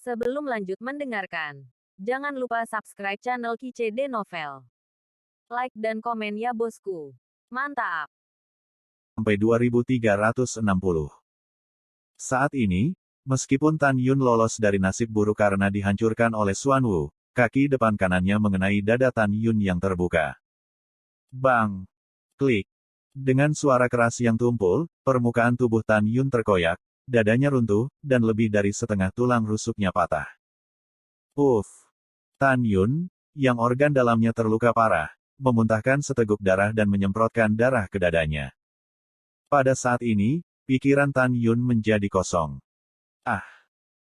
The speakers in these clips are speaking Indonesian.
Sebelum lanjut mendengarkan, jangan lupa subscribe channel KCD Novel. Like dan komen ya bosku. Mantap! Sampai 2360. Saat ini, meskipun Tan Yun lolos dari nasib buruk karena dihancurkan oleh Xuan Wu, kaki depan kanannya mengenai dada Tan Yun yang terbuka. Bang! Klik! Dengan suara keras yang tumpul, permukaan tubuh Tan Yun terkoyak, dadanya runtuh, dan lebih dari setengah tulang rusuknya patah. Uff! Tan Yun, yang organ dalamnya terluka parah, memuntahkan seteguk darah dan menyemprotkan darah ke dadanya. Pada saat ini, pikiran Tan Yun menjadi kosong.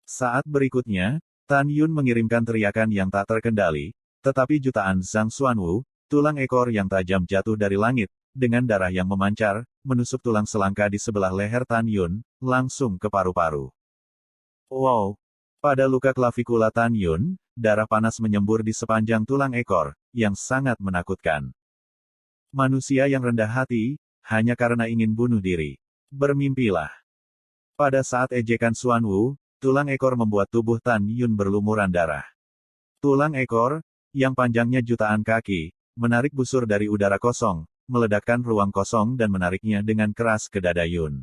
Saat berikutnya, Tan Yun mengirimkan teriakan yang tak terkendali, tetapi jutaan Zhang Xuanwu, tulang ekor yang tajam jatuh dari langit, dengan darah yang memancar, menusuk tulang selangka di sebelah leher Tan Yun, langsung ke paru-paru. Wow! Pada luka klavikula Tan Yun, darah panas menyembur di sepanjang tulang ekor, yang sangat menakutkan. Manusia yang rendah hati, hanya karena ingin bunuh diri. Bermimpilah. Pada saat ejekan Xuan Wu, tulang ekor membuat tubuh Tan Yun berlumuran darah. Tulang ekor, yang panjangnya jutaan kaki, menarik busur dari udara kosong, meledakkan ruang kosong dan menariknya dengan keras ke dada Yun.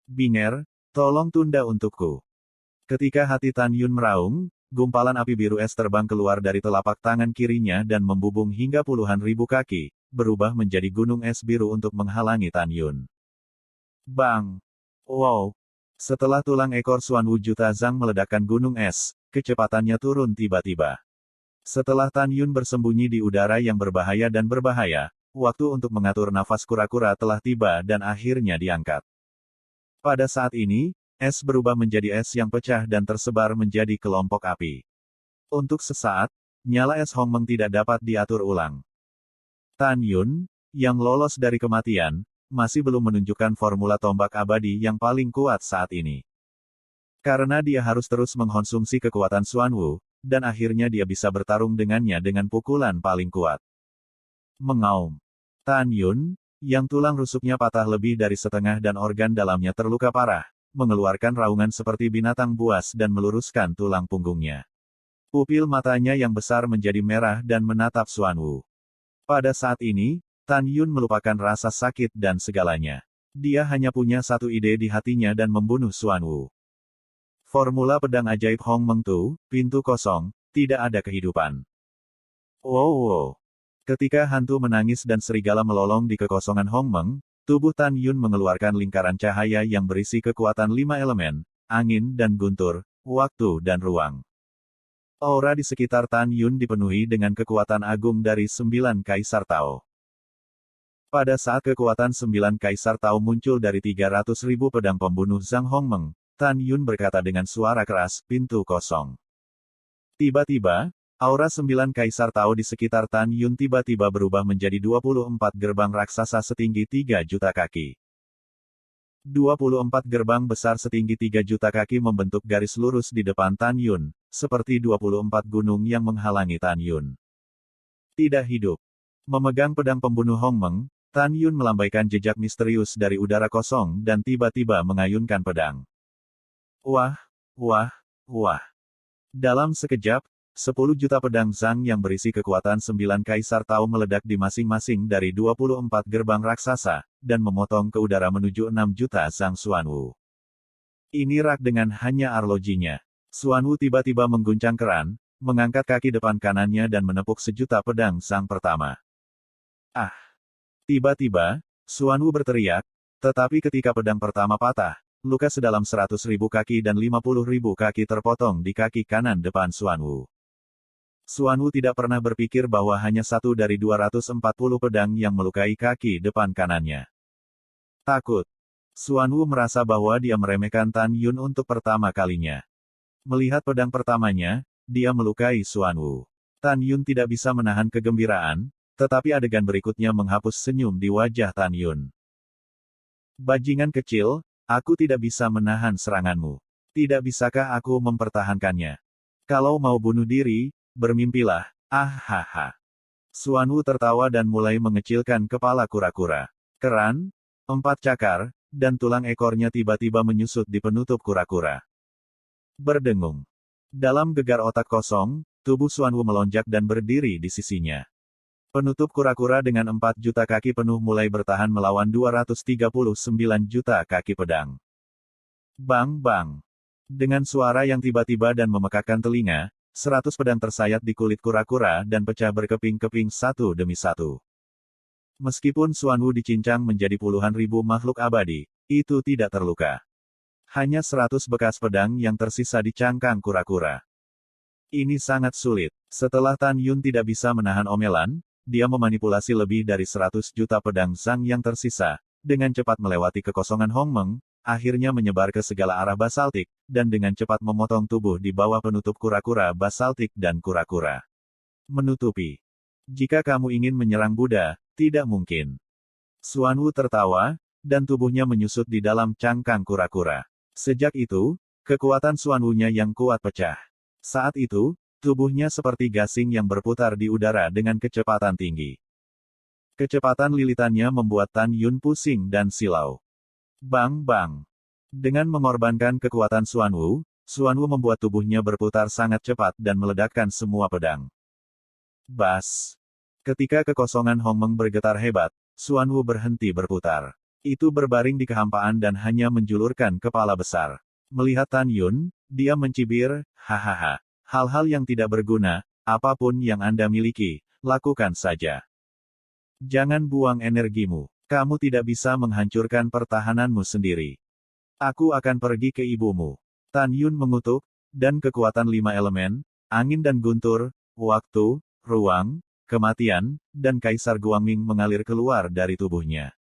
Binger, tolong tunda untukku. Ketika hati Tan Yun meraung, gumpalan api biru es terbang keluar dari telapak tangan kirinya dan membubung hingga puluhan ribu kaki, berubah menjadi gunung es biru untuk menghalangi Tan Yun. Bang! Wow! Setelah tulang ekor Xuan Wu Juta Zhang meledakkan gunung es, kecepatannya turun tiba-tiba. Setelah Tan Yun bersembunyi di udara yang berbahaya dan berbahaya, waktu untuk mengatur nafas kura-kura telah tiba dan akhirnya diangkat. Pada saat ini, es berubah menjadi es yang pecah dan tersebar menjadi kelompok api. Untuk sesaat, nyala es Hongmeng tidak dapat diatur ulang. Tan Yun, yang lolos dari kematian, masih belum menunjukkan formula tombak abadi yang paling kuat saat ini. Karena dia harus terus mengkonsumsi kekuatan Xuan Wu, dan akhirnya dia bisa bertarung dengannya dengan pukulan paling kuat. Mengaum. Tan Yun, yang tulang rusuknya patah lebih dari setengah dan organ dalamnya terluka parah, mengeluarkan raungan seperti binatang buas dan meluruskan tulang punggungnya. Pupil matanya yang besar menjadi merah dan menatap Xuan Wu. Pada saat ini, Tan Yun melupakan rasa sakit dan segalanya. Dia hanya punya satu ide di hatinya dan membunuh Xuan Wu. Formula pedang ajaib Hongmeng Tu, pintu kosong, tidak ada kehidupan. Wow! Ketika hantu menangis dan serigala melolong di kekosongan Hongmeng, tubuh Tan Yun mengeluarkan lingkaran cahaya yang berisi kekuatan 5 elemen, angin dan guntur, waktu dan ruang. Aura di sekitar Tan Yun dipenuhi dengan kekuatan agung dari 9 Kaisar Tao. Pada saat kekuatan 9 Kaisar Tao muncul dari 300.000 pedang pembunuh Zhang Hongmeng, Tan Yun berkata dengan suara keras, pintu kosong. Tiba-tiba, aura 9 Kaisar Tao di sekitar Tan Yun tiba-tiba berubah menjadi 24 gerbang raksasa setinggi 3 juta kaki. 24 gerbang besar setinggi 3 juta kaki membentuk garis lurus di depan Tan Yun, seperti 24 gunung yang menghalangi Tan Yun. Tidak hidup. Memegang pedang pembunuh Hongmeng, Tan Yun melambaikan jejak misterius dari udara kosong dan tiba-tiba mengayunkan pedang. Wah, wah, wah. Dalam sekejap, 10 juta pedang Zhang yang berisi kekuatan 9 Kaisar Tao meledak di masing-masing dari 24 gerbang raksasa, dan memotong ke udara menuju 6 juta Zhang Xuan Wu. Ini rak dengan hanya arlojinya. Xuan Wu tiba-tiba mengguncang keran, mengangkat kaki depan kanannya dan menepuk sejuta pedang Zhang pertama. Tiba-tiba, Xuan Wu berteriak, tetapi ketika pedang pertama patah, luka sedalam 100.000 kaki dan 50.000 kaki terpotong di kaki kanan depan Xuan Wu. Xuan Wu tidak pernah berpikir bahwa hanya satu dari 240 pedang yang melukai kaki depan kanannya. Takut. Xuan Wu merasa bahwa dia meremehkan Tan Yun untuk pertama kalinya. Melihat pedang pertamanya, dia melukai Xuan Wu. Tan Yun tidak bisa menahan kegembiraan, tetapi adegan berikutnya menghapus senyum di wajah Tan Yun. Bajingan kecil, aku tidak bisa menahan seranganmu. Tidak bisakah aku mempertahankannya? Kalau mau bunuh diri, bermimpilah, hahaha. Xuan Wu tertawa dan mulai mengecilkan kepala kura-kura. Keran, 4 cakar, dan tulang ekornya tiba-tiba menyusut di penutup kura-kura. Berdengung. Dalam gegar otak kosong, tubuh Xuanwu melonjak dan berdiri di sisinya. Penutup kura-kura dengan 4 juta kaki penuh mulai bertahan melawan 239 juta kaki pedang. Bang bang. Dengan suara yang tiba-tiba dan memekakkan telinga, 100 pedang tersayat di kulit kura-kura dan pecah berkeping-keping satu demi satu. Meskipun Xuanwu dicincang menjadi puluhan ribu makhluk abadi, itu tidak terluka. Hanya 100 bekas pedang yang tersisa di cangkang kura-kura. Ini sangat sulit. Setelah Tan Yun tidak bisa menahan omelan, dia memanipulasi lebih dari 100 juta pedang Zhang yang tersisa, dengan cepat melewati kekosongan Hongmeng, akhirnya menyebar ke segala arah basaltik, dan dengan cepat memotong tubuh di bawah penutup kura-kura basaltik dan kura-kura. Menutupi. Jika kamu ingin menyerang Buddha, tidak mungkin. Xuanwu tertawa, dan tubuhnya menyusut di dalam cangkang kura-kura. Sejak itu, kekuatan Xuanwu-nya yang kuat pecah. Saat itu, tubuhnya seperti gasing yang berputar di udara dengan kecepatan tinggi. Kecepatan lilitannya membuat Tan Yun pusing dan silau. Bang bang. Dengan mengorbankan kekuatan Xuanwu, Xuanwu membuat tubuhnya berputar sangat cepat dan meledakkan semua pedang. Bas. Ketika kekosongan Hongmeng bergetar hebat, Xuanwu berhenti berputar. Itu berbaring di kehampaan dan hanya menjulurkan kepala besar. Melihat Tan Yun, dia mencibir, hahaha. Hal-hal yang tidak berguna, apapun yang Anda miliki, lakukan saja. Jangan buang energimu. Kamu tidak bisa menghancurkan pertahananmu sendiri. Aku akan pergi ke ibumu. Tan Yun mengutuk, dan kekuatan 5 elemen, angin dan guntur, waktu, ruang, kematian, dan Kaisar Guangming mengalir keluar dari tubuhnya.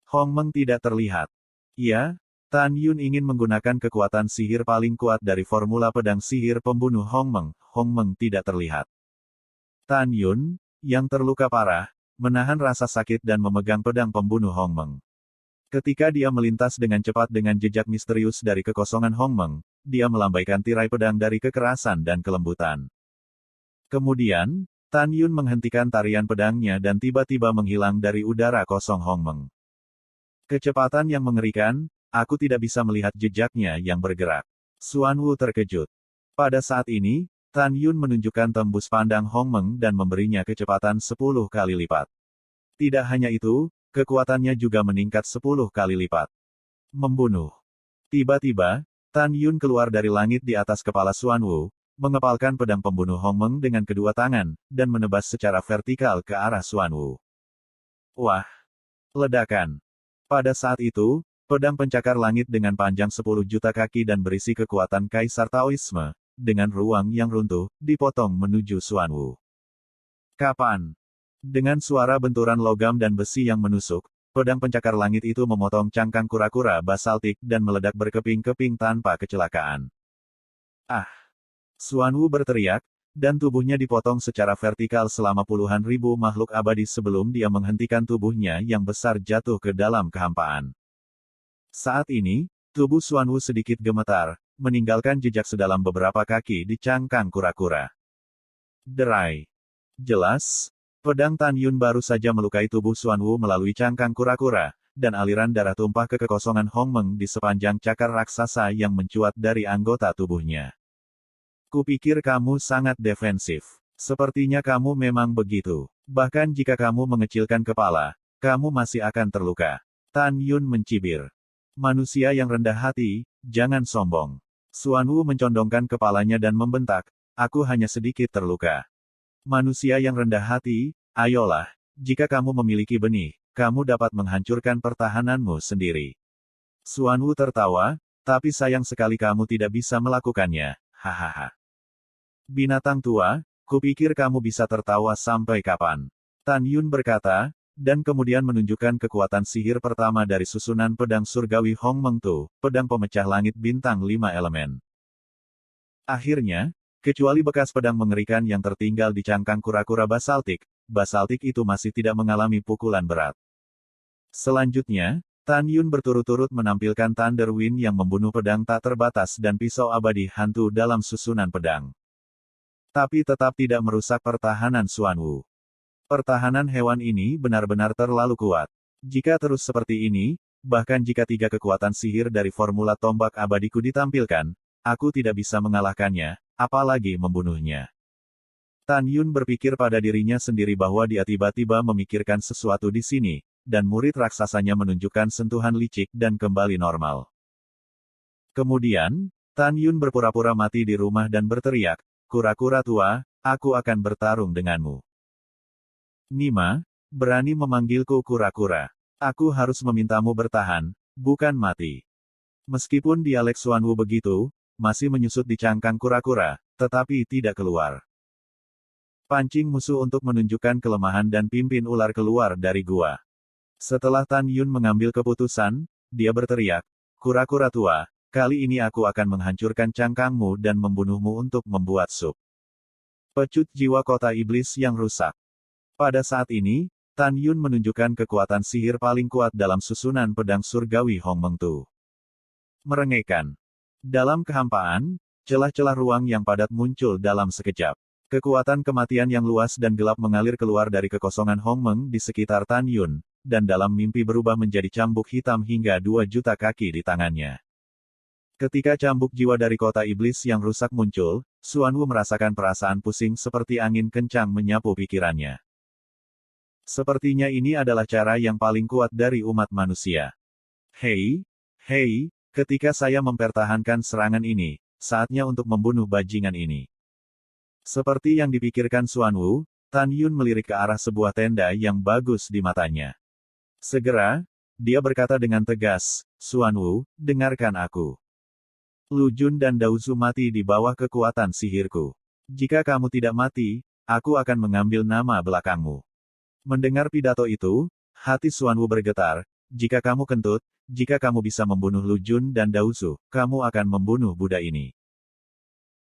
Hongmeng tidak terlihat. Ya, Tan Yun ingin menggunakan kekuatan sihir paling kuat dari formula pedang sihir pembunuh Hongmeng. Hongmeng tidak terlihat. Tan Yun, yang terluka parah, menahan rasa sakit dan memegang pedang pembunuh Hongmeng. Ketika dia melintas dengan cepat dengan jejak misterius dari kekosongan Hongmeng, dia melambaikan tirai pedang dari kekerasan dan kelembutan. Kemudian, Tan Yun menghentikan tarian pedangnya dan tiba-tiba menghilang dari udara kosong Hongmeng. Kecepatan yang mengerikan, aku tidak bisa melihat jejaknya yang bergerak. Xuanwu terkejut. Pada saat ini, Tan Yun menunjukkan tembus pandang Hongmeng dan memberinya kecepatan 10 kali lipat. Tidak hanya itu, kekuatannya juga meningkat 10 kali lipat. Membunuh. Tiba-tiba, Tan Yun keluar dari langit di atas kepala Xuanwu, mengepalkan pedang pembunuh Hongmeng dengan kedua tangan, dan menebas secara vertikal ke arah Xuanwu. Wah! Ledakan. Pada saat itu, pedang pencakar langit dengan panjang 10 juta kaki dan berisi kekuatan Kaisar Taoisme, dengan ruang yang runtuh, dipotong menuju Xuanwu. Kapan? Dengan suara benturan logam dan besi yang menusuk, pedang pencakar langit itu memotong cangkang kura-kura basaltik dan meledak berkeping-keping tanpa kecelakaan. Ah! Xuanwu berteriak, dan tubuhnya dipotong secara vertikal selama puluhan ribu makhluk abadi sebelum dia menghentikan tubuhnya yang besar jatuh ke dalam kehampaan. Saat ini, tubuh Xuanwu sedikit gemetar, meninggalkan jejak sedalam beberapa kaki di cangkang kura-kura. Derai. Jelas, pedang Tan Yun baru saja melukai tubuh Xuanwu melalui cangkang kura-kura, dan aliran darah tumpah ke kekosongan Hongmeng di sepanjang cakar raksasa yang mencuat dari anggota tubuhnya. Kupikir kamu sangat defensif. Sepertinya kamu memang begitu. Bahkan jika kamu mengecilkan kepala, kamu masih akan terluka. Tan Yun mencibir. Manusia yang rendah hati, jangan sombong. Xuanwu mencondongkan kepalanya dan membentak, aku hanya sedikit terluka. Manusia yang rendah hati, ayolah, jika kamu memiliki benih, kamu dapat menghancurkan pertahananmu sendiri. Xuanwu tertawa, tapi sayang sekali kamu tidak bisa melakukannya, hahaha. Binatang tua, kupikir kamu bisa tertawa sampai kapan? Tan Yun berkata, dan kemudian menunjukkan kekuatan sihir pertama dari susunan pedang surgawi Hongmeng Tu, pedang pemecah langit bintang 5 elemen. Akhirnya, kecuali bekas pedang mengerikan yang tertinggal di cangkang kura-kura basaltik itu masih tidak mengalami pukulan berat. Selanjutnya, Tan Yun berturut-turut menampilkan Thunder Wind yang membunuh pedang tak terbatas dan pisau abadi hantu dalam susunan pedang. Tapi tetap tidak merusak pertahanan Xuanwu. Pertahanan hewan ini benar-benar terlalu kuat. Jika terus seperti ini, bahkan jika 3 kekuatan sihir dari formula tombak abadiku ditampilkan, aku tidak bisa mengalahkannya, apalagi membunuhnya. Tan Yun berpikir pada dirinya sendiri bahwa dia tiba-tiba memikirkan sesuatu di sini, dan murid raksasanya menunjukkan sentuhan licik dan kembali normal. Kemudian, Tan Yun berpura-pura mati di rumah dan berteriak, "Kura-kura tua, aku akan bertarung denganmu. Nima, berani memanggilku kura-kura. Aku harus memintamu bertahan, bukan mati." Meskipun dialek Xuanwu begitu, masih menyusut di cangkang kura-kura, tetapi tidak keluar. Pancing musuh untuk menunjukkan kelemahan dan pimpin ular keluar dari gua. Setelah Tan Yun mengambil keputusan, dia berteriak, "Kura-kura tua, kali ini aku akan menghancurkan cangkangmu dan membunuhmu untuk membuat sup." Pecut jiwa kota iblis yang rusak. Pada saat ini, Tan Yun menunjukkan kekuatan sihir paling kuat dalam susunan pedang surgawi Hongmengtu. Merengekkan. Dalam kehampaan, celah-celah ruang yang padat muncul dalam sekejap. Kekuatan kematian yang luas dan gelap mengalir keluar dari kekosongan Hongmeng di sekitar Tan Yun, dan dalam mimpi berubah menjadi cambuk hitam hingga 2 juta kaki di tangannya. Ketika cambuk jiwa dari kota iblis yang rusak muncul, Xuanwu merasakan perasaan pusing seperti angin kencang menyapu pikirannya. Sepertinya ini adalah cara yang paling kuat dari umat manusia. Hei, ketika saya mempertahankan serangan ini, saatnya untuk membunuh bajingan ini. Seperti yang dipikirkan Xuanwu, Tan Yun melirik ke arah sebuah tenda yang bagus di matanya. Segera, dia berkata dengan tegas, "Xuanwu, dengarkan aku. Lu Jun dan Daozu mati di bawah kekuatan sihirku. Jika kamu tidak mati, aku akan mengambil nama belakangmu." Mendengar pidato itu, hati Xuanwu bergetar. "Jika kamu kentut, jika kamu bisa membunuh Lu Jun dan Daozu, kamu akan membunuh Buddha ini."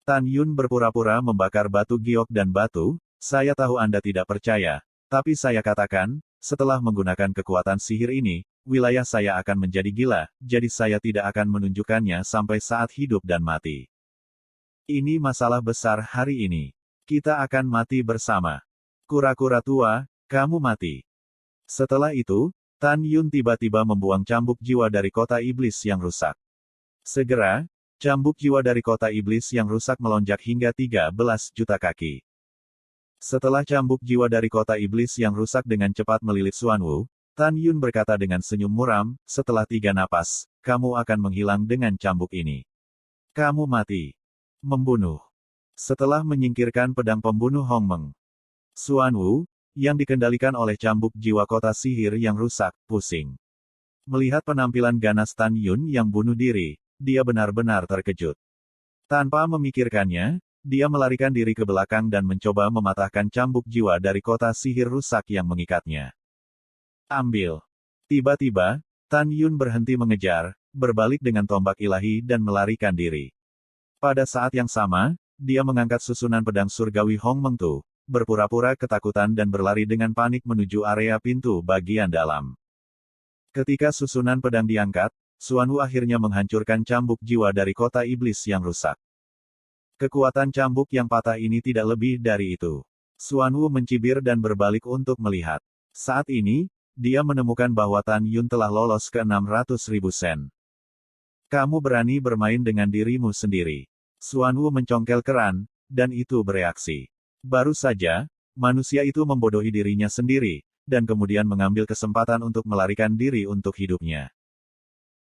Tan Yun berpura-pura membakar batu giok dan batu, "Saya tahu Anda tidak percaya, tapi saya katakan, setelah menggunakan kekuatan sihir ini, wilayah saya akan menjadi gila, jadi saya tidak akan menunjukkannya sampai saat hidup dan mati. Ini masalah besar hari ini. Kita akan mati bersama. Kura-kura tua, kamu mati." Setelah itu, Tan Yun tiba-tiba membuang cambuk jiwa dari kota iblis yang rusak. Segera, cambuk jiwa dari kota iblis yang rusak melonjak hingga 13 juta kaki. Setelah cambuk jiwa dari kota iblis yang rusak dengan cepat melilit Xuanwu, Tan Yun berkata dengan senyum muram, "Setelah 3 napas, kamu akan menghilang dengan cambuk ini. Kamu mati." Membunuh. Setelah menyingkirkan pedang pembunuh Hongmeng, Xuanwu, yang dikendalikan oleh cambuk jiwa kota sihir yang rusak, pusing. Melihat penampilan ganas Tan Yun yang bunuh diri, dia benar-benar terkejut. Tanpa memikirkannya, dia melarikan diri ke belakang dan mencoba mematahkan cambuk jiwa dari kota sihir rusak yang mengikatnya. Ambil. Tiba-tiba, Tan Yun berhenti mengejar, berbalik dengan tombak ilahi dan melarikan diri. Pada saat yang sama, dia mengangkat susunan pedang surgawi Hongmengtu, berpura-pura ketakutan dan berlari dengan panik menuju area pintu bagian dalam. Ketika susunan pedang diangkat, Xuanwu akhirnya menghancurkan cambuk jiwa dari kota iblis yang rusak. Kekuatan cambuk yang patah ini tidak lebih dari itu. Xuanwu mencibir dan berbalik untuk melihat. Saat ini, dia menemukan bahwa Tan Yun telah lolos ke 600.000 sen. "Kamu berani bermain dengan dirimu sendiri." Xuanwu mencongkel keran, dan itu bereaksi. Baru saja, manusia itu membodohi dirinya sendiri, dan kemudian mengambil kesempatan untuk melarikan diri untuk hidupnya.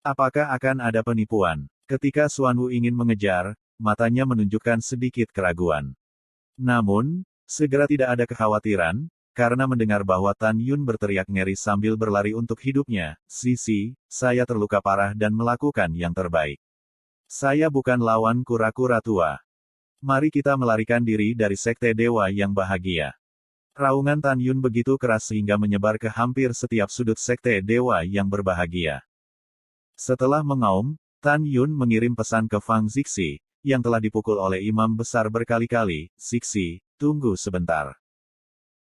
Apakah akan ada penipuan? Ketika Xuanwu ingin mengejar, matanya menunjukkan sedikit keraguan. Namun, segera tidak ada kekhawatiran, karena mendengar bahwa Tan Yun berteriak ngeri sambil berlari untuk hidupnya, "Sisi, saya terluka parah dan melakukan yang terbaik. Saya bukan lawan kura-kura tua. Mari kita melarikan diri dari sekte dewa yang bahagia." Raungan Tan Yun begitu keras sehingga menyebar ke hampir setiap sudut sekte dewa yang berbahagia. Setelah mengaum, Tan Yun mengirim pesan ke Fang Zixi, yang telah dipukul oleh imam besar berkali-kali, "Zixi, tunggu sebentar."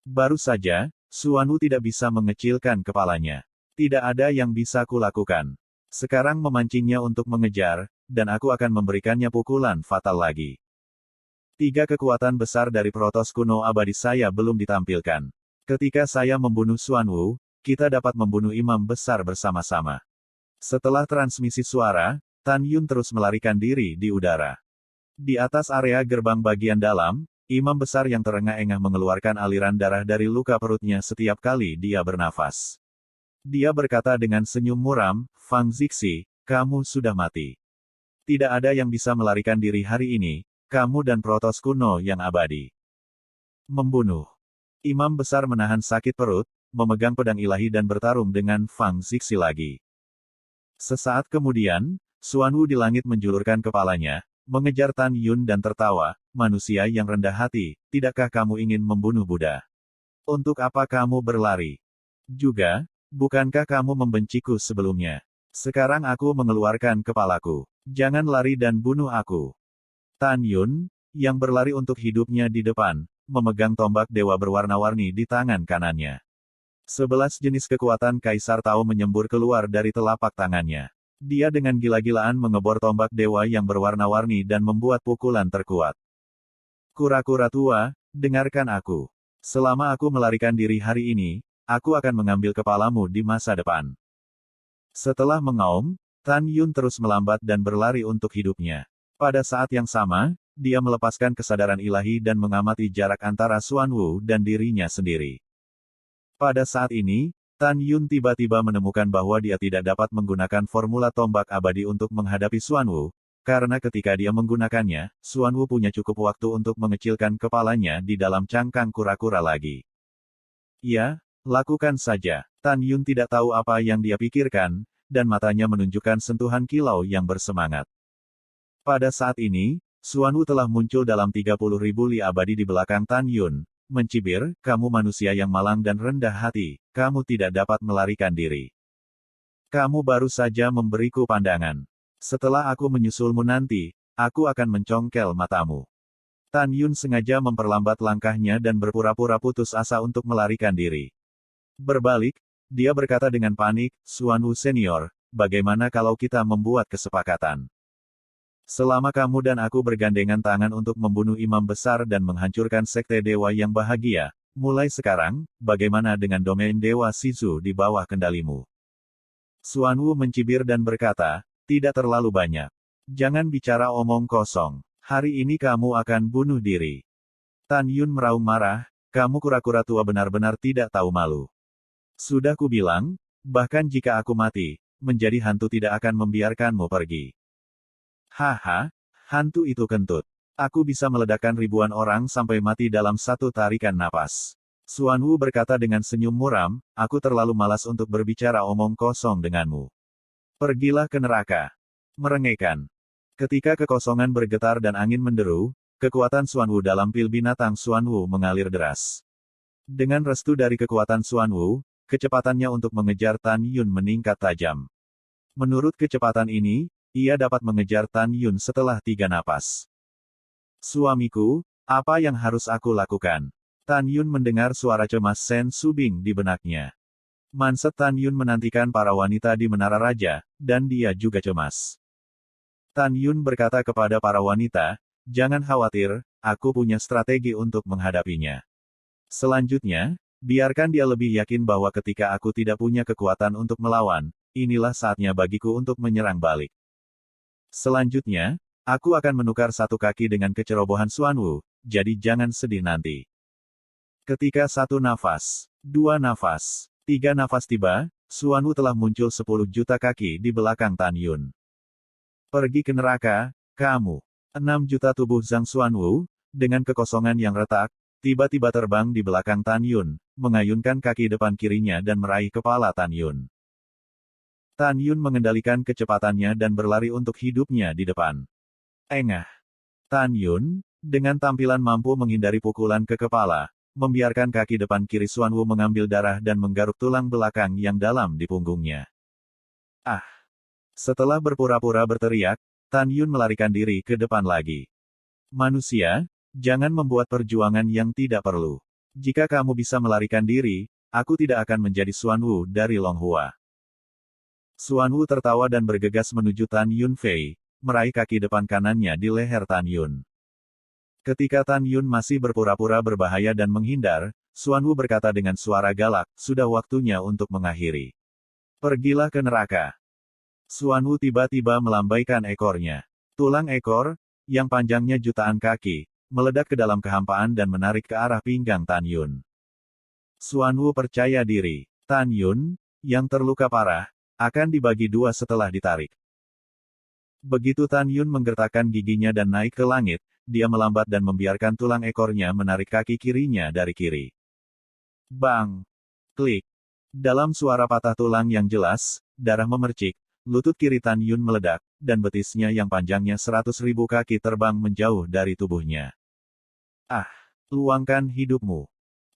Baru saja, Xuanwu tidak bisa mengecilkan kepalanya. "Tidak ada yang bisa kulakukan. Sekarang memancingnya untuk mengejar, dan aku akan memberikannya pukulan fatal lagi. 3 kekuatan besar dari Protos kuno abadi saya belum ditampilkan. Ketika saya membunuh Xuanwu, kita dapat membunuh imam besar bersama-sama." Setelah transmisi suara, Tan Yun terus melarikan diri di udara. Di atas area gerbang bagian dalam, imam besar yang terengah-engah mengeluarkan aliran darah dari luka perutnya setiap kali dia bernafas. Dia berkata dengan senyum muram, Fang Zixi, kamu sudah mati. Tidak ada yang bisa melarikan diri hari ini, kamu dan Protos kuno yang abadi. Membunuh. Imam besar menahan sakit perut, memegang pedang ilahi dan bertarung dengan Fang Zixi lagi. Sesaat kemudian, Xuanwu di langit menjulurkan kepalanya, mengejar Tan Yun dan tertawa, manusia yang rendah hati, tidakkah kamu ingin membunuh Buddha? Untuk apa kamu berlari? Juga, bukankah kamu membenciku sebelumnya? Sekarang aku mengeluarkan kepalaku. Jangan lari dan bunuh aku. Tan Yun, yang berlari untuk hidupnya di depan, memegang tombak dewa berwarna-warni di tangan kanannya. 11 jenis kekuatan Kaisar Tao menyembur keluar dari telapak tangannya. Dia dengan gila-gilaan mengebor tombak dewa yang berwarna-warni dan membuat pukulan terkuat. Kura-kura tua, dengarkan aku. Selama aku melarikan diri hari ini, aku akan mengambil kepalamu di masa depan. Setelah mengaum, Tan Yun terus melambat dan berlari untuk hidupnya. Pada saat yang sama, dia melepaskan kesadaran ilahi dan mengamati jarak antara Xuanwu dan dirinya sendiri. Pada saat ini, Tan Yun tiba-tiba menemukan bahwa dia tidak dapat menggunakan formula tombak abadi untuk menghadapi Xuanwu, karena ketika dia menggunakannya, Xuanwu punya cukup waktu untuk mengecilkan kepalanya di dalam cangkang kura-kura lagi. Ya, lakukan saja. Tan Yun tidak tahu apa yang dia pikirkan, dan matanya menunjukkan sentuhan kilau yang bersemangat. Pada saat ini, Xuanwu telah muncul dalam 30.000 li abadi di belakang Tan Yun, mencibir, kamu manusia yang malang dan rendah hati, kamu tidak dapat melarikan diri. Kamu baru saja memberiku pandangan. Setelah aku menyusulmu nanti, aku akan mencongkel matamu. Tan Yun sengaja memperlambat langkahnya dan berpura-pura putus asa untuk melarikan diri. Berbalik, dia berkata dengan panik, Xuanwu senior, bagaimana kalau kita membuat kesepakatan? Selama kamu dan aku bergandengan tangan untuk membunuh imam besar dan menghancurkan sekte dewa yang bahagia, mulai sekarang, bagaimana dengan domain dewa Shizu di bawah kendalimu? Xuanwu mencibir dan berkata, tidak terlalu banyak. Jangan bicara omong kosong. Hari ini kamu akan bunuh diri. Tan Yun meraung marah, kamu kura-kura tua benar-benar tidak tahu malu. Sudah kubilang, bahkan jika aku mati, menjadi hantu tidak akan membiarkanmu pergi. Haha, hantu itu kentut. Aku bisa meledakkan ribuan orang sampai mati dalam satu tarikan napas. Xuanwu berkata dengan senyum muram, aku terlalu malas untuk berbicara omong kosong denganmu. Pergilah ke neraka. Merengekkan. Ketika kekosongan bergetar dan angin menderu, kekuatan Xuanwu dalam pil binatang Xuanwu mengalir deras. Dengan restu dari kekuatan Xuanwu, kecepatannya untuk mengejar Tan Yun meningkat tajam. Menurut kecepatan ini, ia dapat mengejar Tan Yun setelah 3 napas. Suamiku, apa yang harus aku lakukan? Tan Yun mendengar suara cemas Sen Subing di benaknya. Manset Tan Yun menantikan para wanita di Menara Raja, dan dia juga cemas. Tan Yun berkata kepada para wanita, jangan khawatir, aku punya strategi untuk menghadapinya. Selanjutnya, biarkan dia lebih yakin bahwa ketika aku tidak punya kekuatan untuk melawan, inilah saatnya bagiku untuk menyerang balik. Selanjutnya, aku akan menukar satu kaki dengan kecerobohan Xuanwu, jadi jangan sedih nanti. Ketika 1 nafas, 2 nafas, 3 nafas tiba, Xuanwu telah muncul 10 juta kaki di belakang Tan Yun. Pergi ke neraka, kamu. 6 juta tubuh Zhang Xuanwu, dengan kekosongan yang retak, tiba-tiba terbang di belakang Tan Yun, mengayunkan kaki depan kirinya dan meraih kepala Tan Yun. Tan Yun mengendalikan kecepatannya dan berlari untuk hidupnya di depan. Engah. Tan Yun, dengan tampilan mampu menghindari pukulan ke kepala, membiarkan kaki depan kiri Xuanwu mengambil darah dan menggaruk tulang belakang yang dalam di punggungnya. Ah! Setelah berpura-pura berteriak, Tan Yun melarikan diri ke depan lagi. Manusia, jangan membuat perjuangan yang tidak perlu. Jika kamu bisa melarikan diri, aku tidak akan menjadi Xuanwu dari Longhua. Xuanwu tertawa dan bergegas menuju Tan Yun Fei, meraih kaki depan kanannya di leher Tan Yun. Ketika Tan Yun masih berpura-pura berbahaya dan menghindar, Xuanwu berkata dengan suara galak, sudah waktunya untuk mengakhiri. Pergilah ke neraka. Xuanwu tiba-tiba melambaikan ekornya. Tulang ekor, yang panjangnya jutaan kaki, meledak ke dalam kehampaan dan menarik ke arah pinggang Tan Yun. Xuanwu percaya diri. Tan Yun, yang terluka parah, akan dibagi dua setelah ditarik. Begitu Tan Yun menggertakkan giginya dan naik ke langit, dia melambat dan membiarkan tulang ekornya menarik kaki kirinya dari kiri. Bang! Klik! Dalam suara patah tulang yang jelas, darah memercik, lutut kiri Tan Yun meledak, dan betisnya yang panjangnya 100.000 kaki terbang menjauh dari tubuhnya. Ah! Luangkan hidupmu!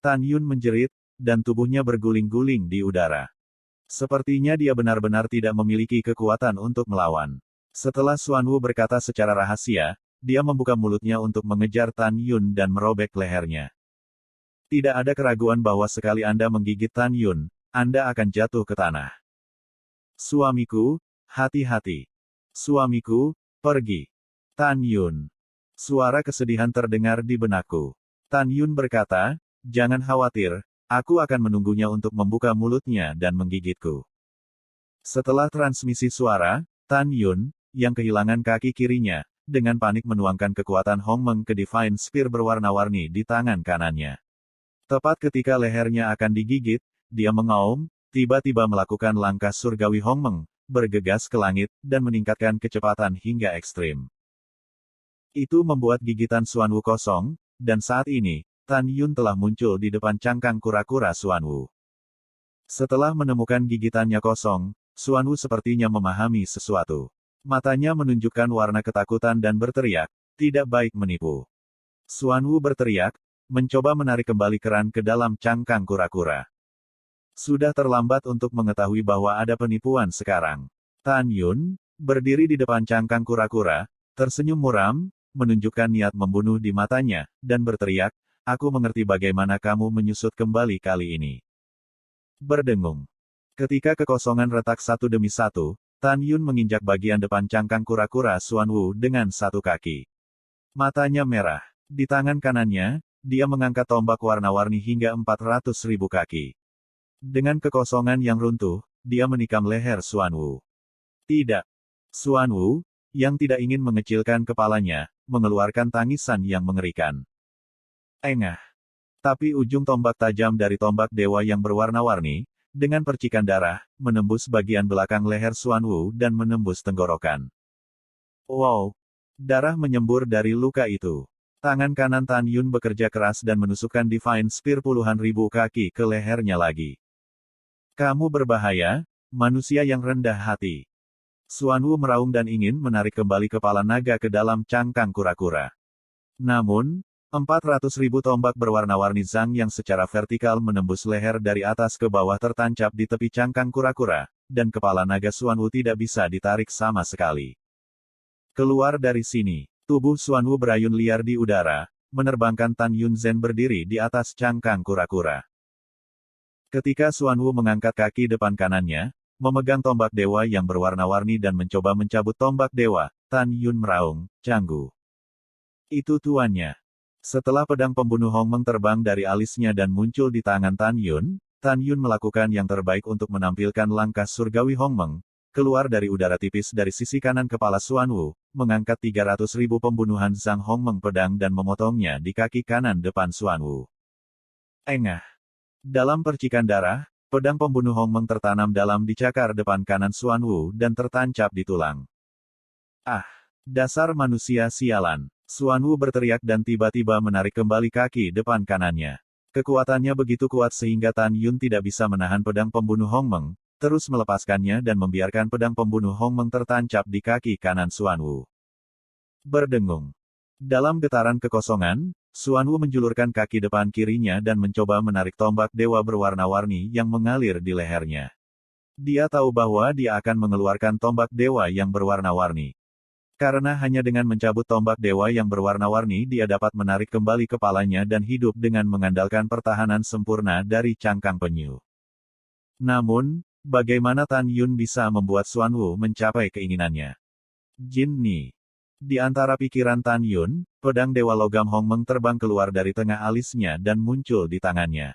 Tan Yun menjerit, dan tubuhnya berguling-guling di udara. Sepertinya dia benar-benar tidak memiliki kekuatan untuk melawan. Setelah Xuanwu berkata secara rahasia, dia membuka mulutnya untuk mengejar Tan Yun dan merobek lehernya. Tidak ada keraguan bahwa sekali Anda menggigit Tan Yun, Anda akan jatuh ke tanah. Suamiku, hati-hati. Suamiku, pergi. Tan Yun. Suara kesedihan terdengar di benakku. Tan Yun berkata, jangan khawatir, aku akan menunggunya untuk membuka mulutnya dan menggigitku. Setelah transmisi suara, Tan Yun, yang kehilangan kaki kirinya, dengan panik menuangkan kekuatan Hongmeng ke Divine Spear berwarna-warni di tangan kanannya. Tepat ketika lehernya akan digigit, dia mengaum, tiba-tiba melakukan langkah surgawi Hongmeng, bergegas ke langit, dan meningkatkan kecepatan hingga ekstrim. Itu membuat gigitan Xuanwu kosong, dan saat ini, Tan Yun telah muncul di depan cangkang kura-kura Xuanwu. Setelah menemukan gigitannya kosong, Xuanwu sepertinya memahami sesuatu. Matanya menunjukkan warna ketakutan dan berteriak, tidak baik menipu. Xuanwu berteriak, mencoba menarik kembali keran ke dalam cangkang kura-kura. Sudah terlambat untuk mengetahui bahwa ada penipuan sekarang. Tan Yun, berdiri di depan cangkang kura-kura, tersenyum muram, menunjukkan niat membunuh di matanya, dan berteriak, aku mengerti bagaimana kamu menyusut kembali kali ini. Berdengung. Ketika kekosongan retak satu demi satu, Tan Yun menginjak bagian depan cangkang kura-kura Xuanwu dengan satu kaki. Matanya merah. Di tangan kanannya, dia mengangkat tombak warna-warni hingga 400.000 kaki. Dengan kekosongan yang runtuh, dia menikam leher Xuanwu. Tidak. Xuanwu, yang tidak ingin mengecilkan kepalanya, mengeluarkan tangisan yang mengerikan. Engah. Tapi ujung tombak tajam dari tombak dewa yang berwarna-warni, dengan percikan darah, menembus bagian belakang leher Xuanwu dan menembus tenggorokan. Wow! Darah menyembur dari luka itu. Tangan kanan Tan Yun bekerja keras dan menusukkan Divine Spear puluhan ribu kaki ke lehernya lagi. Kamu berbahaya, manusia yang rendah hati. Xuanwu meraung dan ingin menarik kembali kepala naga ke dalam cangkang kura-kura. Namun, 400.000 tombak berwarna-warni Zhang yang secara vertikal menembus leher dari atas ke bawah tertancap di tepi cangkang kura-kura, dan kepala naga Xuanwu tidak bisa ditarik sama sekali. Keluar dari sini. Tubuh Xuanwu berayun liar di udara, menerbangkan Tan Yun Zhen berdiri di atas cangkang kura-kura. Ketika Xuanwu mengangkat kaki depan kanannya, memegang tombak dewa yang berwarna-warni dan mencoba mencabut tombak dewa, Tan Yun meraung, canggu. Itu tuannya. Setelah pedang pembunuh Hongmeng terbang dari alisnya dan muncul di tangan Tan Yun melakukan yang terbaik untuk menampilkan langkah surgawi Hongmeng, keluar dari udara tipis dari sisi kanan kepala Xuanwu, mengangkat 300.000 pembunuhan Zhang Hongmeng pedang dan memotongnya di kaki kanan depan Xuanwu. Engah. Dalam percikan darah, pedang pembunuh Hongmeng tertanam dalam di cakar depan kanan Xuanwu dan tertancap di tulang. Ah! Dasar manusia sialan! Xuanwu berteriak dan tiba-tiba menarik kembali kaki depan kanannya. Kekuatannya begitu kuat sehingga Tan Yun tidak bisa menahan pedang pembunuh Hongmeng, terus melepaskannya dan membiarkan pedang pembunuh Hongmeng tertancap di kaki kanan Xuanwu. Berdengung. Dalam getaran kekosongan, Xuanwu menjulurkan kaki depan kirinya dan mencoba menarik tombak dewa berwarna-warni yang mengalir di lehernya. Dia tahu bahwa dia akan mengeluarkan tombak dewa yang berwarna-warni. Karena hanya dengan mencabut tombak dewa yang berwarna-warni dia dapat menarik kembali kepalanya dan hidup dengan mengandalkan pertahanan sempurna dari cangkang penyu. Namun, bagaimana Tan Yun bisa membuat Xuanwu mencapai keinginannya? Jin Ni. Di antara pikiran Tan Yun, pedang dewa logam Hongmeng terbang keluar dari tengah alisnya dan muncul di tangannya.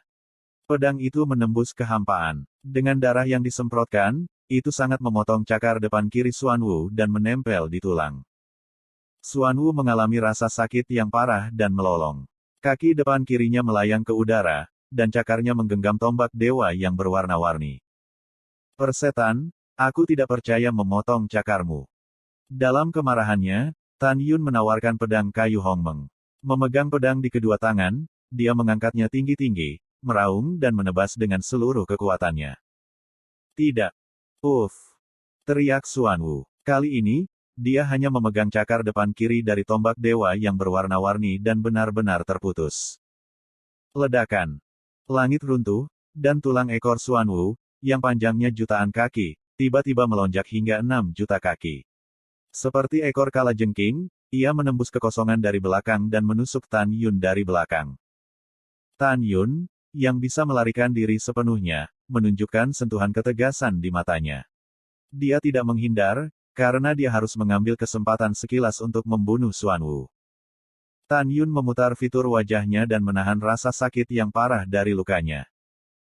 Pedang itu menembus kehampaan. Dengan darah yang disemprotkan, itu sangat memotong cakar depan kiri Xuanwu dan menempel di tulang. Xuanwu mengalami rasa sakit yang parah dan melolong. Kaki depan kirinya melayang ke udara, dan cakarnya menggenggam tombak dewa yang berwarna-warni. Persetan, aku tidak percaya memotong cakarmu. Dalam kemarahannya, Tan Yun menawarkan pedang kayu Hongmeng. Memegang pedang di kedua tangan, dia mengangkatnya tinggi-tinggi, meraung dan menebas dengan seluruh kekuatannya. Tidak. Uff. Teriak Xuanwu. Kali ini, dia hanya memegang cakar depan kiri dari tombak dewa yang berwarna-warni dan benar-benar terputus. Ledakan. Langit runtuh, dan tulang ekor Xuanwu, yang panjangnya jutaan kaki, tiba-tiba melonjak hingga 6 juta kaki. Seperti ekor kalajengking, ia menembus kekosongan dari belakang dan menusuk Tan Yun dari belakang. Tan Yun, yang bisa melarikan diri sepenuhnya, menunjukkan sentuhan ketegasan di matanya. Dia tidak menghindar, karena dia harus mengambil kesempatan sekilas untuk membunuh Xuanwu. Tan Yun memutar fitur wajahnya dan menahan rasa sakit yang parah dari lukanya.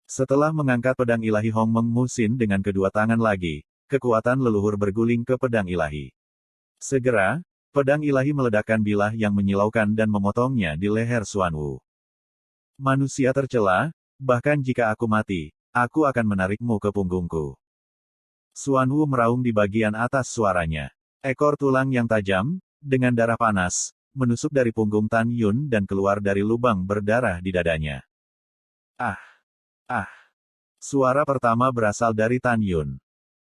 Setelah mengangkat pedang ilahi Hongmeng Musin dengan kedua tangan lagi, kekuatan leluhur berguling ke pedang ilahi. Segera, pedang ilahi meledakkan bilah yang menyilaukan dan memotongnya di leher Xuanwu. Manusia tercela, bahkan jika aku mati, aku akan menarikmu ke punggungku. Xuanwu meraung di bagian atas suaranya. Ekor tulang yang tajam, dengan darah panas, menusuk dari punggung Tan Yun dan keluar dari lubang berdarah di dadanya. Ah! Ah! Suara pertama berasal dari Tan Yun.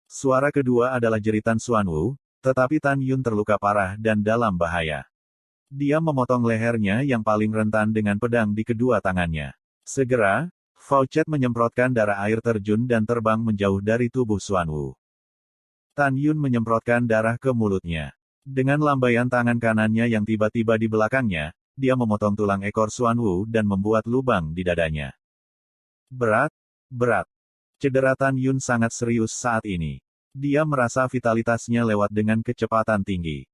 Suara kedua adalah jeritan Xuanwu, tetapi Tan Yun terluka parah dan dalam bahaya. Dia memotong lehernya yang paling rentan dengan pedang di kedua tangannya. Segera, Faucet menyemprotkan darah air terjun dan terbang menjauh dari tubuh Xuanwu. Tan Yun menyemprotkan darah ke mulutnya. Dengan lambaian tangan kanannya yang tiba-tiba di belakangnya, dia memotong tulang ekor Xuanwu dan membuat lubang di dadanya. Berat. Cedera Tan Yun sangat serius saat ini. Dia merasa vitalitasnya lewat dengan kecepatan tinggi.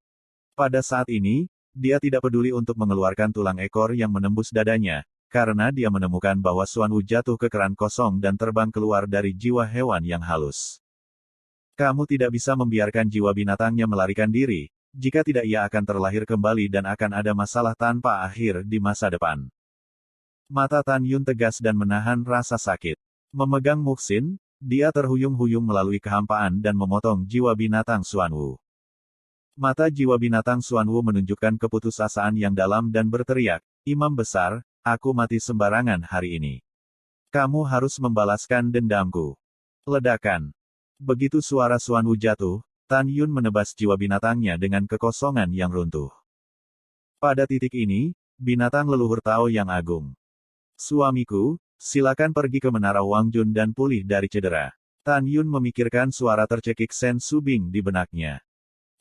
Pada saat ini, dia tidak peduli untuk mengeluarkan tulang ekor yang menembus dadanya, karena dia menemukan bahwa Xuanwu jatuh ke keran kosong dan terbang keluar dari jiwa hewan yang halus. Kamu tidak bisa membiarkan jiwa binatangnya melarikan diri, jika tidak ia akan terlahir kembali dan akan ada masalah tanpa akhir di masa depan. Mata Tan Yun tegas dan menahan rasa sakit. Memegang Muxin, dia terhuyung-huyung melalui kehampaan dan memotong jiwa binatang Xuanwu. Mata jiwa binatang Xuanwu menunjukkan keputusasaan yang dalam dan berteriak, "Imam besar, aku mati sembarangan hari ini. Kamu harus membalaskan dendamku." Ledakan. Begitu suara Xuanwu jatuh, Tan Yun menebas jiwa binatangnya dengan kekosongan yang runtuh. Pada titik ini, binatang leluhur Tao yang agung. Suamiku, silakan pergi ke Menara Wangjun dan pulih dari cedera. Tan Yun memikirkan suara tercekik Sen Subing di benaknya.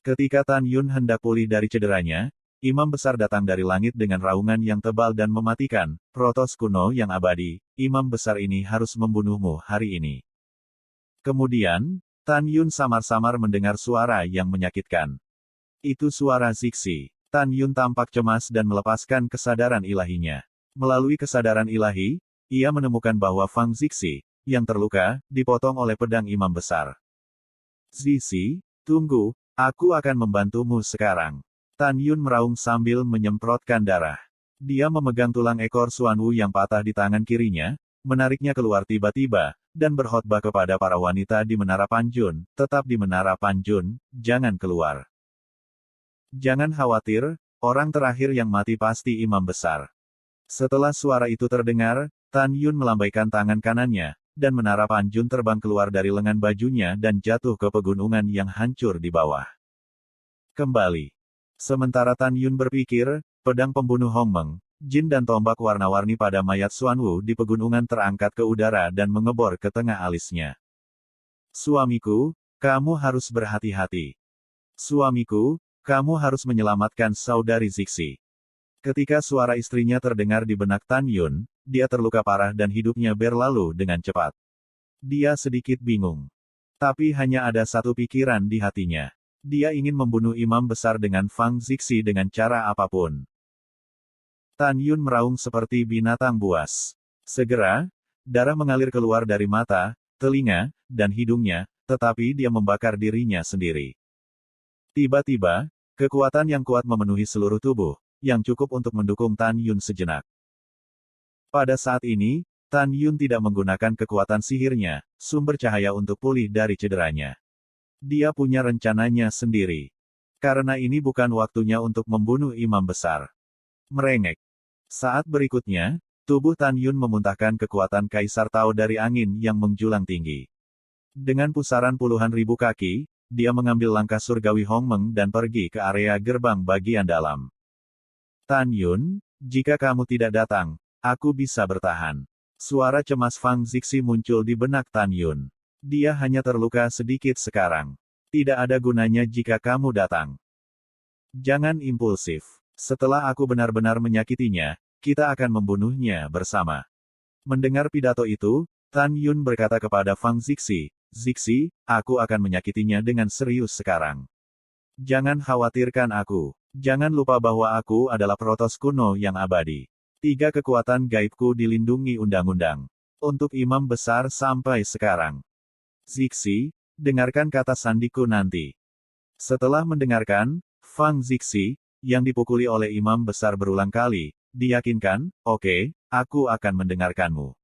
Ketika Tan Yun hendak pulih dari cederanya, imam besar datang dari langit dengan raungan yang tebal dan mematikan, protos kuno yang abadi, imam besar ini harus membunuhmu hari ini. Kemudian, Tan Yun samar-samar mendengar suara yang menyakitkan. Itu suara Zixi. Tan Yun tampak cemas dan melepaskan kesadaran ilahinya. Melalui kesadaran ilahi, ia menemukan bahwa Fang Zixi, yang terluka, dipotong oleh pedang imam besar. Zixi, tunggu, aku akan membantumu sekarang. Tan Yun meraung sambil menyemprotkan darah. Dia memegang tulang ekor Xuanwu yang patah di tangan kirinya, menariknya keluar tiba-tiba, dan berkhotbah kepada para wanita di Menara Panjun, tetap di Menara Panjun, jangan keluar. Jangan khawatir, orang terakhir yang mati pasti imam besar. Setelah suara itu terdengar, Tan Yun melambaikan tangan kanannya, dan Menara Panjun terbang keluar dari lengan bajunya dan jatuh ke pegunungan yang hancur di bawah. Kembali. Sementara Tan Yun berpikir, pedang pembunuh Hongmeng, jin dan tombak warna-warni pada mayat Xuanwu di pegunungan terangkat ke udara dan mengebor ke tengah alisnya. Suamiku, kamu harus berhati-hati. Suamiku, kamu harus menyelamatkan saudari Zixi. Ketika suara istrinya terdengar di benak Tan Yun, dia terluka parah dan hidupnya berlalu dengan cepat. Dia sedikit bingung. Tapi hanya ada satu pikiran di hatinya. Dia ingin membunuh imam besar dengan Fang Zixi dengan cara apapun. Tan Yun meraung seperti binatang buas. Segera, darah mengalir keluar dari mata, telinga, dan hidungnya, tetapi dia membakar dirinya sendiri. Tiba-tiba, kekuatan yang kuat memenuhi seluruh tubuh, yang cukup untuk mendukung Tan Yun sejenak. Pada saat ini, Tan Yun tidak menggunakan kekuatan sihirnya, sumber cahaya untuk pulih dari cederanya. Dia punya rencananya sendiri. Karena ini bukan waktunya untuk membunuh imam besar. Merengek. Saat berikutnya, tubuh Tan Yun memuntahkan kekuatan Kaisar Tao dari angin yang menjulang tinggi. Dengan pusaran puluhan ribu kaki, dia mengambil langkah surgawi Hongmeng dan pergi ke area gerbang bagian dalam. Tan Yun, jika kamu tidak datang, aku bisa bertahan. Suara cemas Fang Zixi muncul di benak Tan Yun. Dia hanya terluka sedikit sekarang. Tidak ada gunanya jika kamu datang. Jangan impulsif. Setelah aku benar-benar menyakitinya, kita akan membunuhnya bersama. Mendengar pidato itu, Tan Yun berkata kepada Fang Zixi, Zixi, aku akan menyakitinya dengan serius sekarang. Jangan khawatirkan aku. Jangan lupa bahwa aku adalah Protos kuno yang abadi. 3 kekuatan gaibku dilindungi undang-undang. Untuk imam besar sampai sekarang. Zixi, dengarkan kata sandiku nanti. Setelah mendengarkan, Fang Zixi, yang dipukuli oleh imam besar berulang kali, diyakinkan, oke, aku akan mendengarkanmu.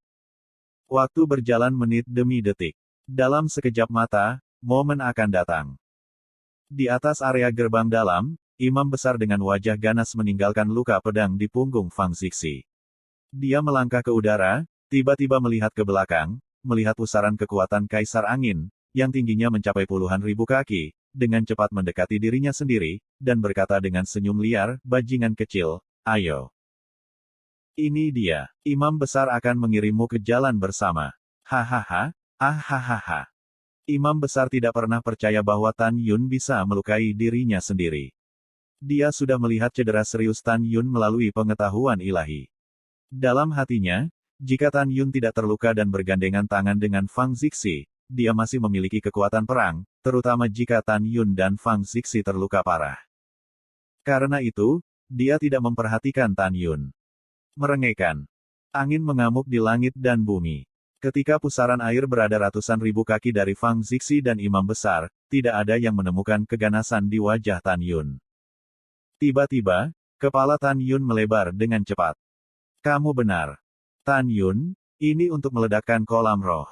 Waktu berjalan menit demi detik. Dalam sekejap mata, momen akan datang. Di atas area gerbang dalam, imam besar dengan wajah ganas meninggalkan luka pedang di punggung Fang Zixi. Dia melangkah ke udara, tiba-tiba melihat ke belakang, melihat pusaran kekuatan Kaisar Angin, yang tingginya mencapai puluhan ribu kaki, dengan cepat mendekati dirinya sendiri, dan berkata dengan senyum liar, bajingan kecil, ayo. Ini dia, imam besar akan mengirimmu ke jalan bersama. Hahaha, hahaha. Imam besar tidak pernah percaya bahwa Tan Yun bisa melukai dirinya sendiri. Dia sudah melihat cedera serius Tan Yun melalui pengetahuan ilahi. Dalam hatinya, jika Tan Yun tidak terluka dan bergandengan tangan dengan Fang Zixi, dia masih memiliki kekuatan perang, terutama jika Tan Yun dan Fang Zixi terluka parah. Karena itu, dia tidak memperhatikan Tan Yun. Merengekkan. Angin mengamuk di langit dan bumi. Ketika pusaran air berada ratusan ribu kaki dari Fang Zixi dan imam besar, tidak ada yang menemukan keganasan di wajah Tan Yun. Tiba-tiba, kepala Tan Yun melebar dengan cepat. Kamu benar. Tan Yun, ini untuk meledakkan kolam roh.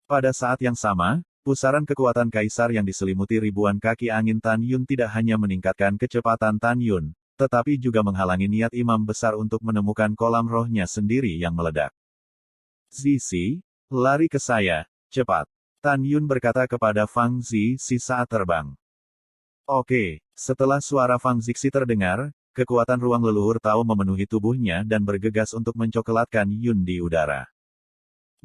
Pada saat yang sama, pusaran kekuatan Kaisar yang diselimuti ribuan kaki angin Tan Yun tidak hanya meningkatkan kecepatan Tan Yun, tetapi juga menghalangi niat imam besar untuk menemukan kolam rohnya sendiri yang meledak. Zixi, lari ke saya, cepat. Tan Yun berkata kepada Fang Zixi saat terbang. Oke, setelah suara Fang Zixi terdengar, kekuatan ruang leluhur Tao memenuhi tubuhnya dan bergegas untuk mencokelatkan Yun di udara.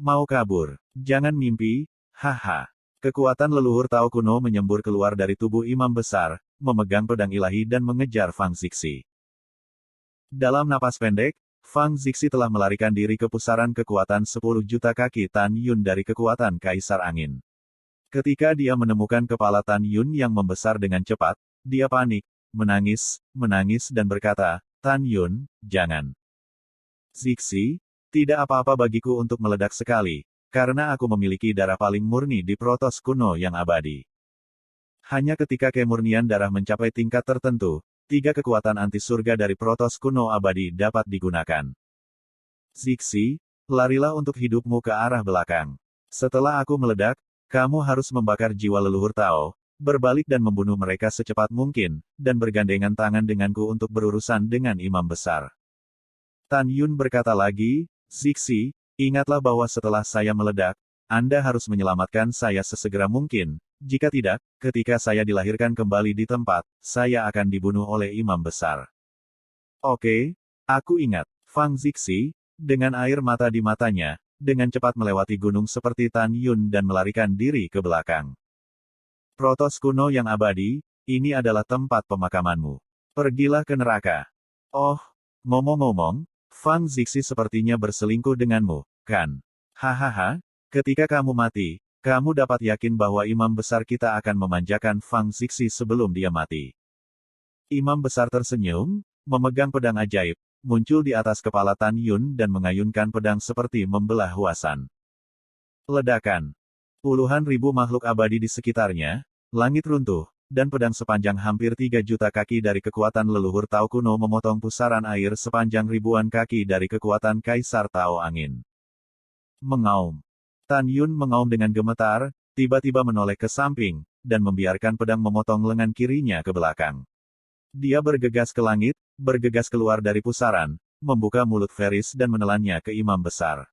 Mau kabur? Jangan mimpi, haha. Kekuatan leluhur Tao kuno menyembur keluar dari tubuh imam besar, memegang pedang ilahi dan mengejar Fang Zixi. Dalam napas pendek, Fang Zixi telah melarikan diri ke pusaran kekuatan 10 juta kaki Tan Yun dari kekuatan Kaisar Angin. Ketika dia menemukan kepala Tan Yun yang membesar dengan cepat, dia panik, menangis dan berkata, Tan Yun, jangan. Zixi, tidak apa-apa bagiku untuk meledak sekali, karena aku memiliki darah paling murni di Protos kuno yang abadi. Hanya ketika kemurnian darah mencapai tingkat tertentu, 3 kekuatan anti surga dari Protos kuno abadi dapat digunakan. Zixi, larilah untuk hidupmu ke arah belakang. Setelah aku meledak, kamu harus membakar jiwa leluhur Tao, berbalik dan membunuh mereka secepat mungkin, dan bergandengan tangan denganku untuk berurusan dengan imam besar. Tan Yun berkata lagi, Zixi, ingatlah bahwa setelah saya meledak, Anda harus menyelamatkan saya sesegera mungkin, jika tidak, ketika saya dilahirkan kembali di tempat, saya akan dibunuh oleh imam besar. Oke, aku ingat. Fang Zixi, dengan air mata di matanya, dengan cepat melewati gunung seperti Tan Yun dan melarikan diri ke belakang. Protos kuno yang abadi, ini adalah tempat pemakamanmu. Pergilah ke neraka. Oh, ngomong-ngomong, Fang Zixi sepertinya berselingkuh denganmu, kan? Hahaha, ketika kamu mati, kamu dapat yakin bahwa imam besar kita akan memanjakan Fang Zixi sebelum dia mati. Imam besar tersenyum, memegang pedang ajaib, muncul di atas kepala Tan Yun dan mengayunkan pedang seperti membelah huasan. Ledakan. Puluhan ribu makhluk abadi di sekitarnya, langit runtuh, dan pedang sepanjang hampir 3 juta kaki dari kekuatan leluhur Tao kuno memotong pusaran air sepanjang ribuan kaki dari kekuatan Kaisar Tao Angin. Mengaum. Tan Yun mengaum dengan gemetar, tiba-tiba menoleh ke samping, dan membiarkan pedang memotong lengan kirinya ke belakang. Dia bergegas ke langit, bergegas keluar dari pusaran, membuka mulut Ferris dan menelannya ke imam besar.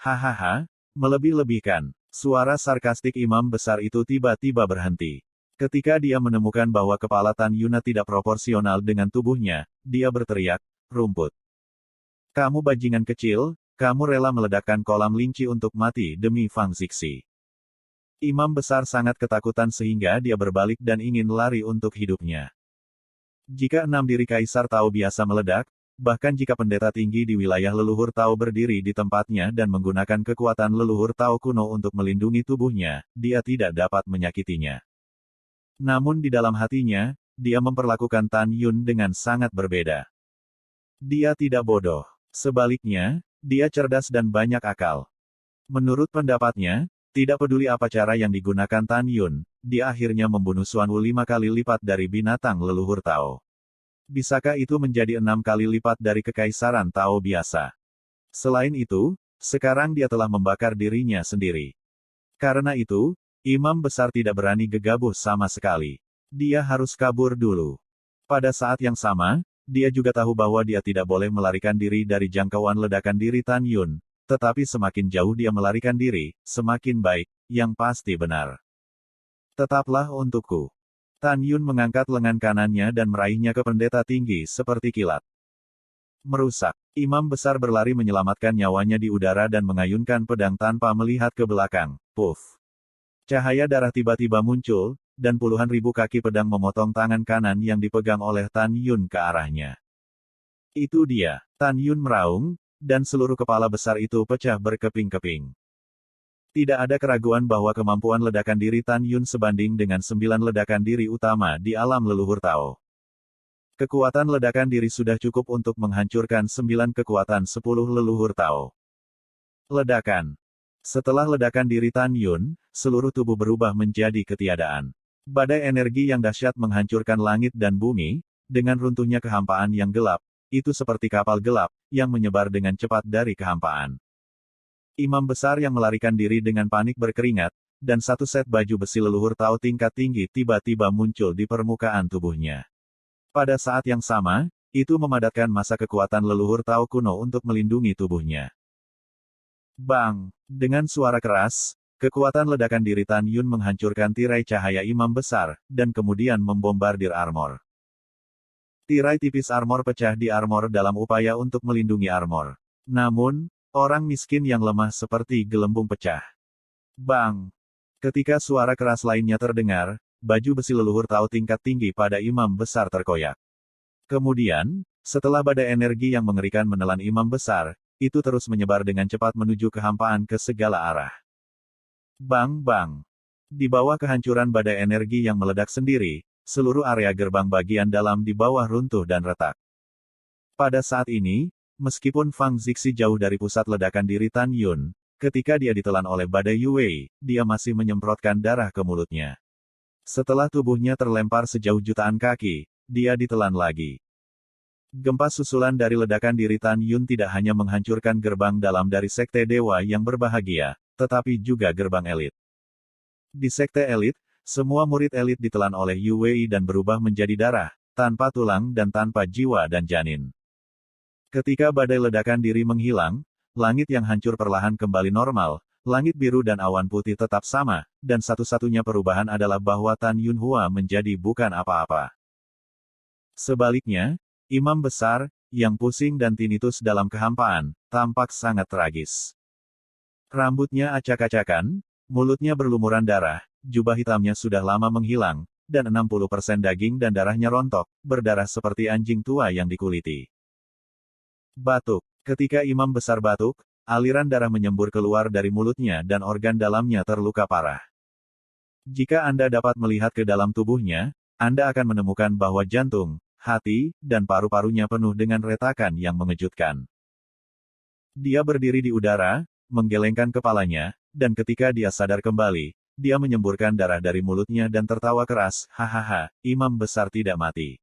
Hahaha, melebih-lebihkan. Suara sarkastik imam besar itu tiba-tiba berhenti. Ketika dia menemukan bahwa kepala Tan Yuna tidak proporsional dengan tubuhnya, dia berteriak, rumput. Kamu bajingan kecil, kamu rela meledakkan kolam linci untuk mati demi Fang Zixi. Imam besar sangat ketakutan sehingga dia berbalik dan ingin lari untuk hidupnya. Jika 6 diri Kaisar Tao biasa meledak, bahkan jika pendeta tinggi di wilayah leluhur Tao berdiri di tempatnya dan menggunakan kekuatan leluhur Tao kuno untuk melindungi tubuhnya, dia tidak dapat menyakitinya. Namun di dalam hatinya, dia memperlakukan Tan Yun dengan sangat berbeda. Dia tidak bodoh. Sebaliknya, dia cerdas dan banyak akal. Menurut pendapatnya, tidak peduli apa cara yang digunakan Tan Yun, dia akhirnya membunuh Xuan Wu 5 kali lipat dari binatang leluhur Tao. Bisakah itu menjadi 6 kali lipat dari kekaisaran Tao biasa? Selain itu, sekarang dia telah membakar dirinya sendiri. Karena itu, imam besar tidak berani gegabah sama sekali. Dia harus kabur dulu. Pada saat yang sama, dia juga tahu bahwa dia tidak boleh melarikan diri dari jangkauan ledakan diri Tan Yun, tetapi semakin jauh dia melarikan diri, semakin baik, yang pasti benar. Tetaplah untukku. Tan Yun mengangkat lengan kanannya dan meraihnya ke pendeta tinggi seperti kilat. Merusak. Imam besar berlari menyelamatkan nyawanya di udara dan mengayunkan pedang tanpa melihat ke belakang. Puff. Cahaya darah tiba-tiba muncul, dan puluhan ribu kaki pedang memotong tangan kanan yang dipegang oleh Tan Yun ke arahnya. Itu dia. Tan Yun meraung, dan seluruh kepala besar itu pecah berkeping-keping. Tidak ada keraguan bahwa kemampuan ledakan diri Tan Yun sebanding dengan 9 ledakan diri utama di alam leluhur Tao. Kekuatan ledakan diri sudah cukup untuk menghancurkan 9 kekuatan 10 leluhur Tao. Ledakan. Setelah ledakan diri Tan Yun, seluruh tubuh berubah menjadi ketiadaan. Badai energi yang dahsyat menghancurkan langit dan bumi, dengan runtuhnya kehampaan yang gelap, itu seperti kapal gelap, yang menyebar dengan cepat dari kehampaan. Imam besar yang melarikan diri dengan panik berkeringat, dan satu set baju besi leluhur Tao tingkat tinggi tiba-tiba muncul di permukaan tubuhnya. Pada saat yang sama, itu memadatkan masa kekuatan leluhur Tao kuno untuk melindungi tubuhnya. Bang! Dengan suara keras, kekuatan ledakan diri Tan Yun menghancurkan tirai cahaya imam besar, dan kemudian membombardir armor. Tirai tipis armor pecah di armor dalam upaya untuk melindungi armor. Namun, orang miskin yang lemah seperti gelembung pecah. Bang! Ketika suara keras lainnya terdengar, baju besi leluhur Tao tingkat tinggi pada imam besar terkoyak. Kemudian, setelah badai energi yang mengerikan menelan imam besar, itu terus menyebar dengan cepat menuju kehampaan ke segala arah. Bang! Bang! Di bawah kehancuran badai energi yang meledak sendiri, seluruh area gerbang bagian dalam di bawah runtuh dan retak. Pada saat ini, meskipun Fang Zixi jauh dari pusat ledakan diri Tan Yun, ketika dia ditelan oleh badai Yue, dia masih menyemprotkan darah ke mulutnya. Setelah tubuhnya terlempar sejauh jutaan kaki, dia ditelan lagi. Gempa susulan dari ledakan diri Tan Yun tidak hanya menghancurkan gerbang dalam dari Sekte Dewa yang berbahagia, tetapi juga gerbang elit. Di Sekte Elit, semua murid elit ditelan oleh Yue dan berubah menjadi darah, tanpa tulang dan tanpa jiwa dan janin. Ketika badai ledakan diri menghilang, langit yang hancur perlahan kembali normal, langit biru dan awan putih tetap sama, dan satu-satunya perubahan adalah bahwa Tan Yun Hua menjadi bukan apa-apa. Sebaliknya, imam besar, yang pusing dan tinnitus dalam kehampaan, tampak sangat tragis. Rambutnya acak-acakan, mulutnya berlumuran darah, jubah hitamnya sudah lama menghilang, dan 60% daging dan darahnya rontok, berdarah seperti anjing tua yang dikuliti. Batuk. Ketika imam besar batuk, aliran darah menyembur keluar dari mulutnya dan organ dalamnya terluka parah. Jika Anda dapat melihat ke dalam tubuhnya, Anda akan menemukan bahwa jantung, hati, dan paru-parunya penuh dengan retakan yang mengejutkan. Dia berdiri di udara, menggelengkan kepalanya, dan ketika dia sadar kembali, dia menyemburkan darah dari mulutnya dan tertawa keras, hahaha, imam besar tidak mati.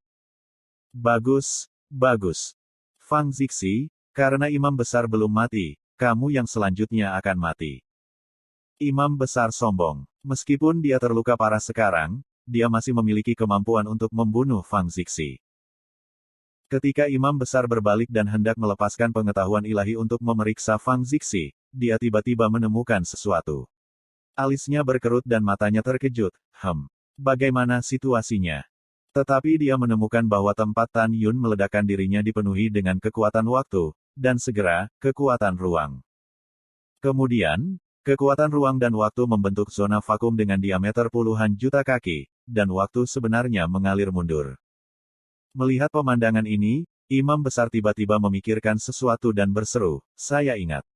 Bagus, bagus. Fang Zixi, karena imam besar belum mati, kamu yang selanjutnya akan mati. Imam besar sombong. Meskipun dia terluka parah sekarang, dia masih memiliki kemampuan untuk membunuh Fang Zixi. Ketika imam besar berbalik dan hendak melepaskan pengetahuan ilahi untuk memeriksa Fang Zixi, dia tiba-tiba menemukan sesuatu. Alisnya berkerut dan matanya terkejut. Bagaimana situasinya? Tetapi dia menemukan bahwa tempat Tan Yun meledakkan dirinya dipenuhi dengan kekuatan waktu, dan segera, kekuatan ruang. Kemudian, kekuatan ruang dan waktu membentuk zona vakum dengan diameter puluhan juta kaki, dan waktu sebenarnya mengalir mundur. Melihat pemandangan ini, imam besar tiba-tiba memikirkan sesuatu dan berseru, saya ingat.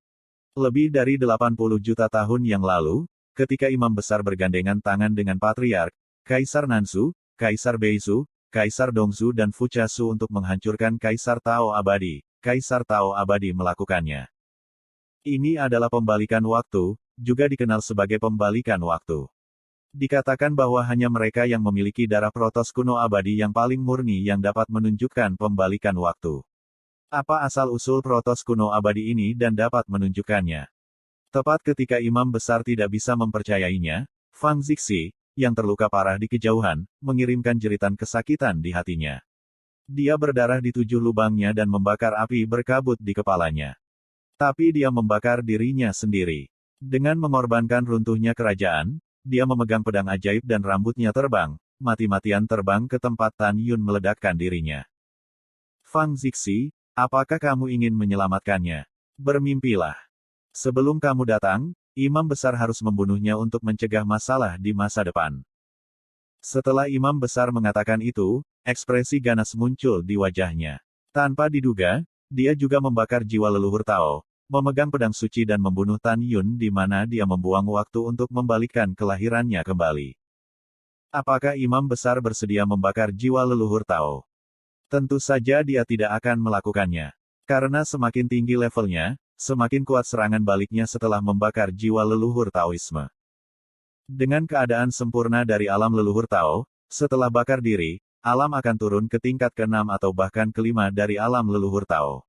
Lebih dari 80 juta tahun yang lalu, ketika imam besar bergandengan tangan dengan Patriark, Kaisar Nansu, Kaisar Beizu, Kaisar Dongzu dan Fuchasu untuk menghancurkan Kaisar Tao Abadi, Kaisar Tao Abadi melakukannya. Ini adalah pembalikan waktu, juga dikenal sebagai pembalikan waktu. Dikatakan bahwa hanya mereka yang memiliki darah protos kuno abadi yang paling murni yang dapat menunjukkan pembalikan waktu. Apa asal-usul protos kuno abadi ini dan dapat menunjukkannya? Tepat ketika imam besar tidak bisa mempercayainya, Fang Zixi, yang terluka parah di kejauhan, mengirimkan jeritan kesakitan di hatinya. Dia berdarah di 7 lubangnya dan membakar api berkabut di kepalanya. Tapi dia membakar dirinya sendiri. Dengan mengorbankan runtuhnya kerajaan, dia memegang pedang ajaib dan rambutnya terbang, mati-matian terbang ke tempat Tan Yun meledakkan dirinya. Fang Zixi, apakah kamu ingin menyelamatkannya? Bermimpilah. Sebelum kamu datang, imam besar harus membunuhnya untuk mencegah masalah di masa depan. Setelah imam besar mengatakan itu, ekspresi ganas muncul di wajahnya. Tanpa diduga, dia juga membakar jiwa leluhur Tao, memegang pedang suci dan membunuh Tan Yun di mana dia membuang waktu untuk membalikkan kelahirannya kembali. Apakah imam besar bersedia membakar jiwa leluhur Tao? Tentu saja dia tidak akan melakukannya. Karena semakin tinggi levelnya, semakin kuat serangan baliknya setelah membakar jiwa leluhur Taoisme. Dengan keadaan sempurna dari alam leluhur Tao, setelah bakar diri, alam akan turun ke tingkat ke-6 atau bahkan ke-5 dari alam leluhur Tao.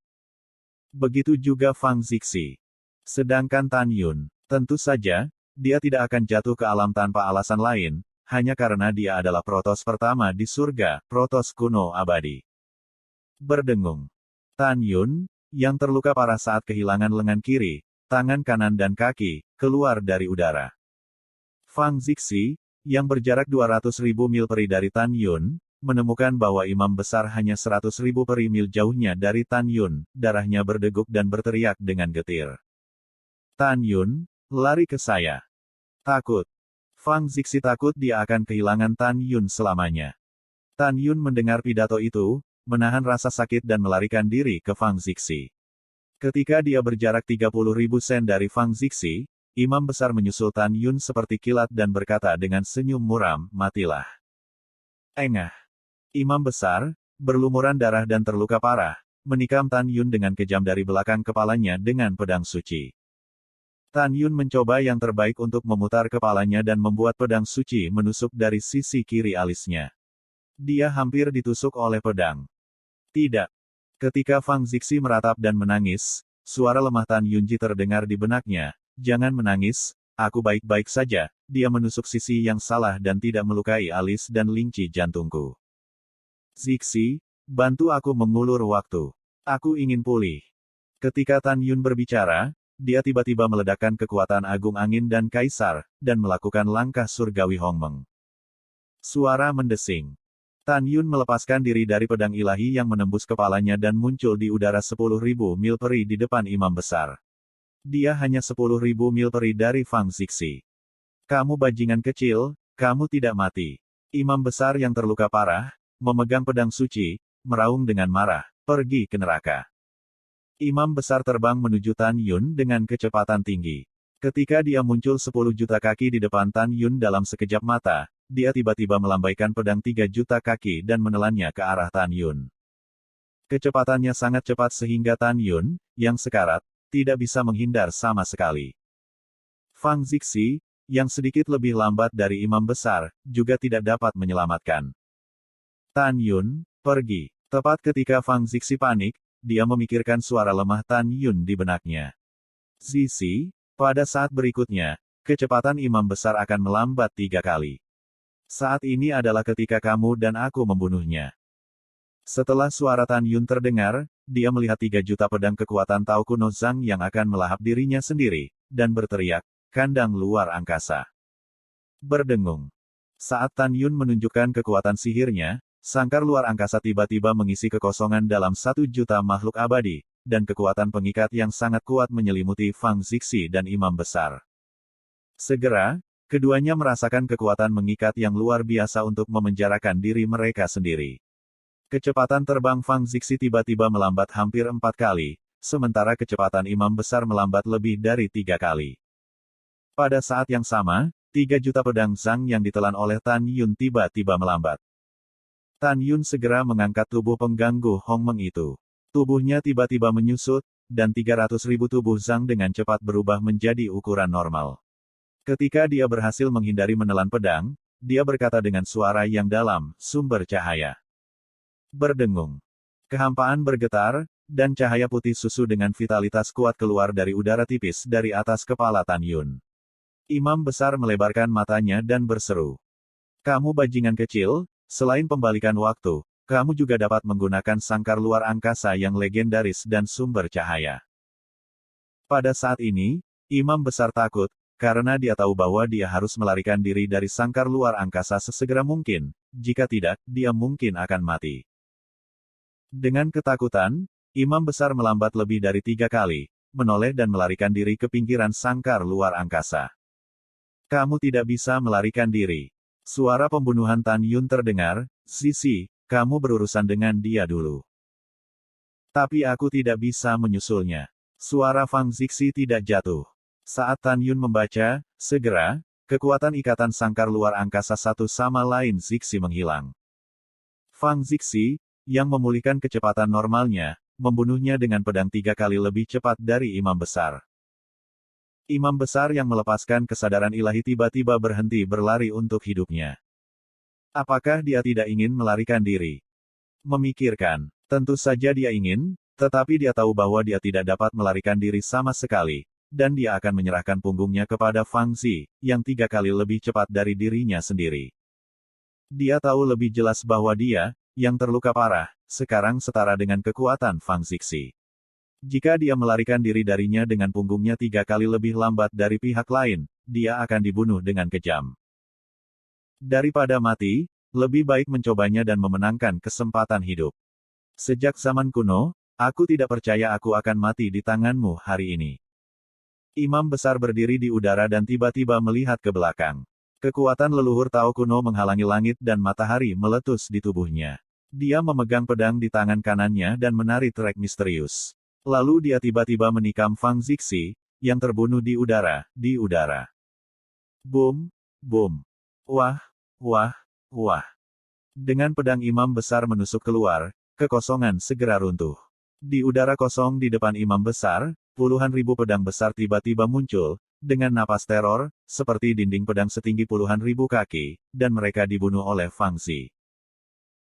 Begitu juga Fang Zixi. Sedangkan Tan Yun, tentu saja, dia tidak akan jatuh ke alam tanpa alasan lain, hanya karena dia adalah protos pertama di surga, protos kuno abadi. Berdengung. Tan Yun, yang terluka parah saat kehilangan lengan kiri, tangan kanan dan kaki, keluar dari udara. Fang Zixi, yang berjarak 200.000 mil peri dari Tan Yun, menemukan bahwa imam besar hanya 100.000 peri mil jauhnya dari Tan Yun, darahnya berdeguk dan berteriak dengan getir. Tan Yun, lari ke saya. Takut. Fang Zixi takut dia akan kehilangan Tan Yun selamanya. Tan Yun mendengar pidato itu, menahan rasa sakit dan melarikan diri ke Fang Zixi. Ketika dia berjarak 30.000 sen dari Fang Zixi, imam besar menyusul Tan Yun seperti kilat dan berkata dengan senyum muram, matilah. Engah. Imam besar, berlumuran darah dan terluka parah, menikam Tan Yun dengan kejam dari belakang kepalanya dengan pedang suci. Tan Yun mencoba yang terbaik untuk memutar kepalanya dan membuat pedang suci menusuk dari sisi kiri alisnya. Dia hampir ditusuk oleh pedang. Tidak. Ketika Fang Zixi meratap dan menangis, suara lemah Tan Yunji terdengar di benaknya, jangan menangis, aku baik-baik saja, dia menusuk sisi yang salah dan tidak melukai alis dan lingci jantungku. Zixi, bantu aku mengulur waktu. Aku ingin pulih. Ketika Tan Yun berbicara, dia tiba-tiba meledakkan kekuatan agung angin dan kaisar, dan melakukan langkah surgawi Hongmeng. Suara mendesing. Tan Yun melepaskan diri dari pedang ilahi yang menembus kepalanya dan muncul di udara 10.000 mil peri di depan imam besar. Dia hanya 10.000 mil peri dari Fang Zixi. Kamu bajingan kecil, kamu tidak mati. Imam besar yang terluka parah, memegang pedang suci, meraung dengan marah, pergi ke neraka. Imam besar terbang menuju Tan Yun dengan kecepatan tinggi. Ketika dia muncul 10 juta kaki di depan Tan Yun dalam sekejap mata, dia tiba-tiba melambaikan pedang 3 juta kaki dan menelannya ke arah Tan Yun. Kecepatannya sangat cepat sehingga Tan Yun, yang sekarat, tidak bisa menghindar sama sekali. Fang Zixi, yang sedikit lebih lambat dari imam besar, juga tidak dapat menyelamatkan. Tan Yun, pergi. Tepat ketika Fang Zixi panik, dia memikirkan suara lemah Tan Yun di benaknya. Zixi, pada saat berikutnya, kecepatan imam besar akan melambat 3 kali. Saat ini adalah ketika kamu dan aku membunuhnya. Setelah suara Tan Yun terdengar, dia melihat 3 juta pedang kekuatan Tao kuno Zhang yang akan melahap dirinya sendiri, dan berteriak, kandang luar angkasa. Berdengung. Saat Tan Yun menunjukkan kekuatan sihirnya, sangkar luar angkasa tiba-tiba mengisi kekosongan dalam 1 juta makhluk abadi, dan kekuatan pengikat yang sangat kuat menyelimuti Fang Zixi dan imam besar. Segera, keduanya merasakan kekuatan mengikat yang luar biasa untuk memenjarakan diri mereka sendiri. Kecepatan terbang Fang Zixi tiba-tiba melambat hampir 4 kali, sementara kecepatan imam besar melambat lebih dari 3 kali. Pada saat yang sama, 3 juta pedang Zhang yang ditelan oleh Tan Yun tiba-tiba melambat. Tan Yun segera mengangkat tubuh pengganggu Hong Meng itu. Tubuhnya tiba-tiba menyusut, dan 300.000 tubuh Zhang dengan cepat berubah menjadi ukuran normal. Ketika dia berhasil menghindari menelan pedang, dia berkata dengan suara yang dalam, sumber cahaya. Berdengung. Kehampaan bergetar, dan cahaya putih susu dengan vitalitas kuat keluar dari udara tipis dari atas kepala Tan Yun. Imam besar melebarkan matanya dan berseru. Kamu bajingan kecil, selain pembalikan waktu, kamu juga dapat menggunakan sangkar luar angkasa yang legendaris dan sumber cahaya. Pada saat ini, imam besar takut, karena dia tahu bahwa dia harus melarikan diri dari sangkar luar angkasa sesegera mungkin, jika tidak, dia mungkin akan mati. Dengan ketakutan, imam besar melambat lebih dari 3 kali, menoleh dan melarikan diri ke pinggiran sangkar luar angkasa. Kamu tidak bisa melarikan diri. Suara pembunuhan Tan Yun terdengar, Zixi, kamu berurusan dengan dia dulu. Tapi aku tidak bisa menyusulnya. Suara Fang Zixi tidak jatuh. Saat Tan Yun membaca, segera, kekuatan ikatan sangkar luar angkasa satu sama lain Zixi menghilang. Fang Zixi, yang memulihkan kecepatan normalnya, membunuhnya dengan pedang 3 kali lebih cepat dari imam besar. Imam besar yang melepaskan kesadaran ilahi tiba-tiba berhenti berlari untuk hidupnya. Apakah dia tidak ingin melarikan diri? Memikirkan, tentu saja dia ingin, tetapi dia tahu bahwa dia tidak dapat melarikan diri sama sekali, dan dia akan menyerahkan punggungnya kepada Fang Zi, yang 3 kali lebih cepat dari dirinya sendiri. Dia tahu lebih jelas bahwa dia, yang terluka parah, sekarang setara dengan kekuatan Fang Zixi. Jika dia melarikan diri darinya dengan punggungnya 3 kali lebih lambat dari pihak lain, dia akan dibunuh dengan kejam. Daripada mati, lebih baik mencobanya dan memenangkan kesempatan hidup. Sejak zaman kuno, aku tidak percaya aku akan mati di tanganmu hari ini. Imam besar berdiri di udara dan tiba-tiba melihat ke belakang. Kekuatan leluhur Tao kuno menghalangi langit dan matahari meletus di tubuhnya. Dia memegang pedang di tangan kanannya dan menari trek misterius. Lalu dia tiba-tiba menikam Fang Zixi, yang terbunuh di udara, Boom, boom. Wah, wah, wah. Dengan pedang imam besar menusuk keluar, kekosongan segera runtuh. Di udara kosong di depan imam besar, puluhan ribu pedang besar tiba-tiba muncul, dengan napas teror, seperti dinding pedang setinggi puluhan ribu kaki, dan mereka dibunuh oleh Fang Zi.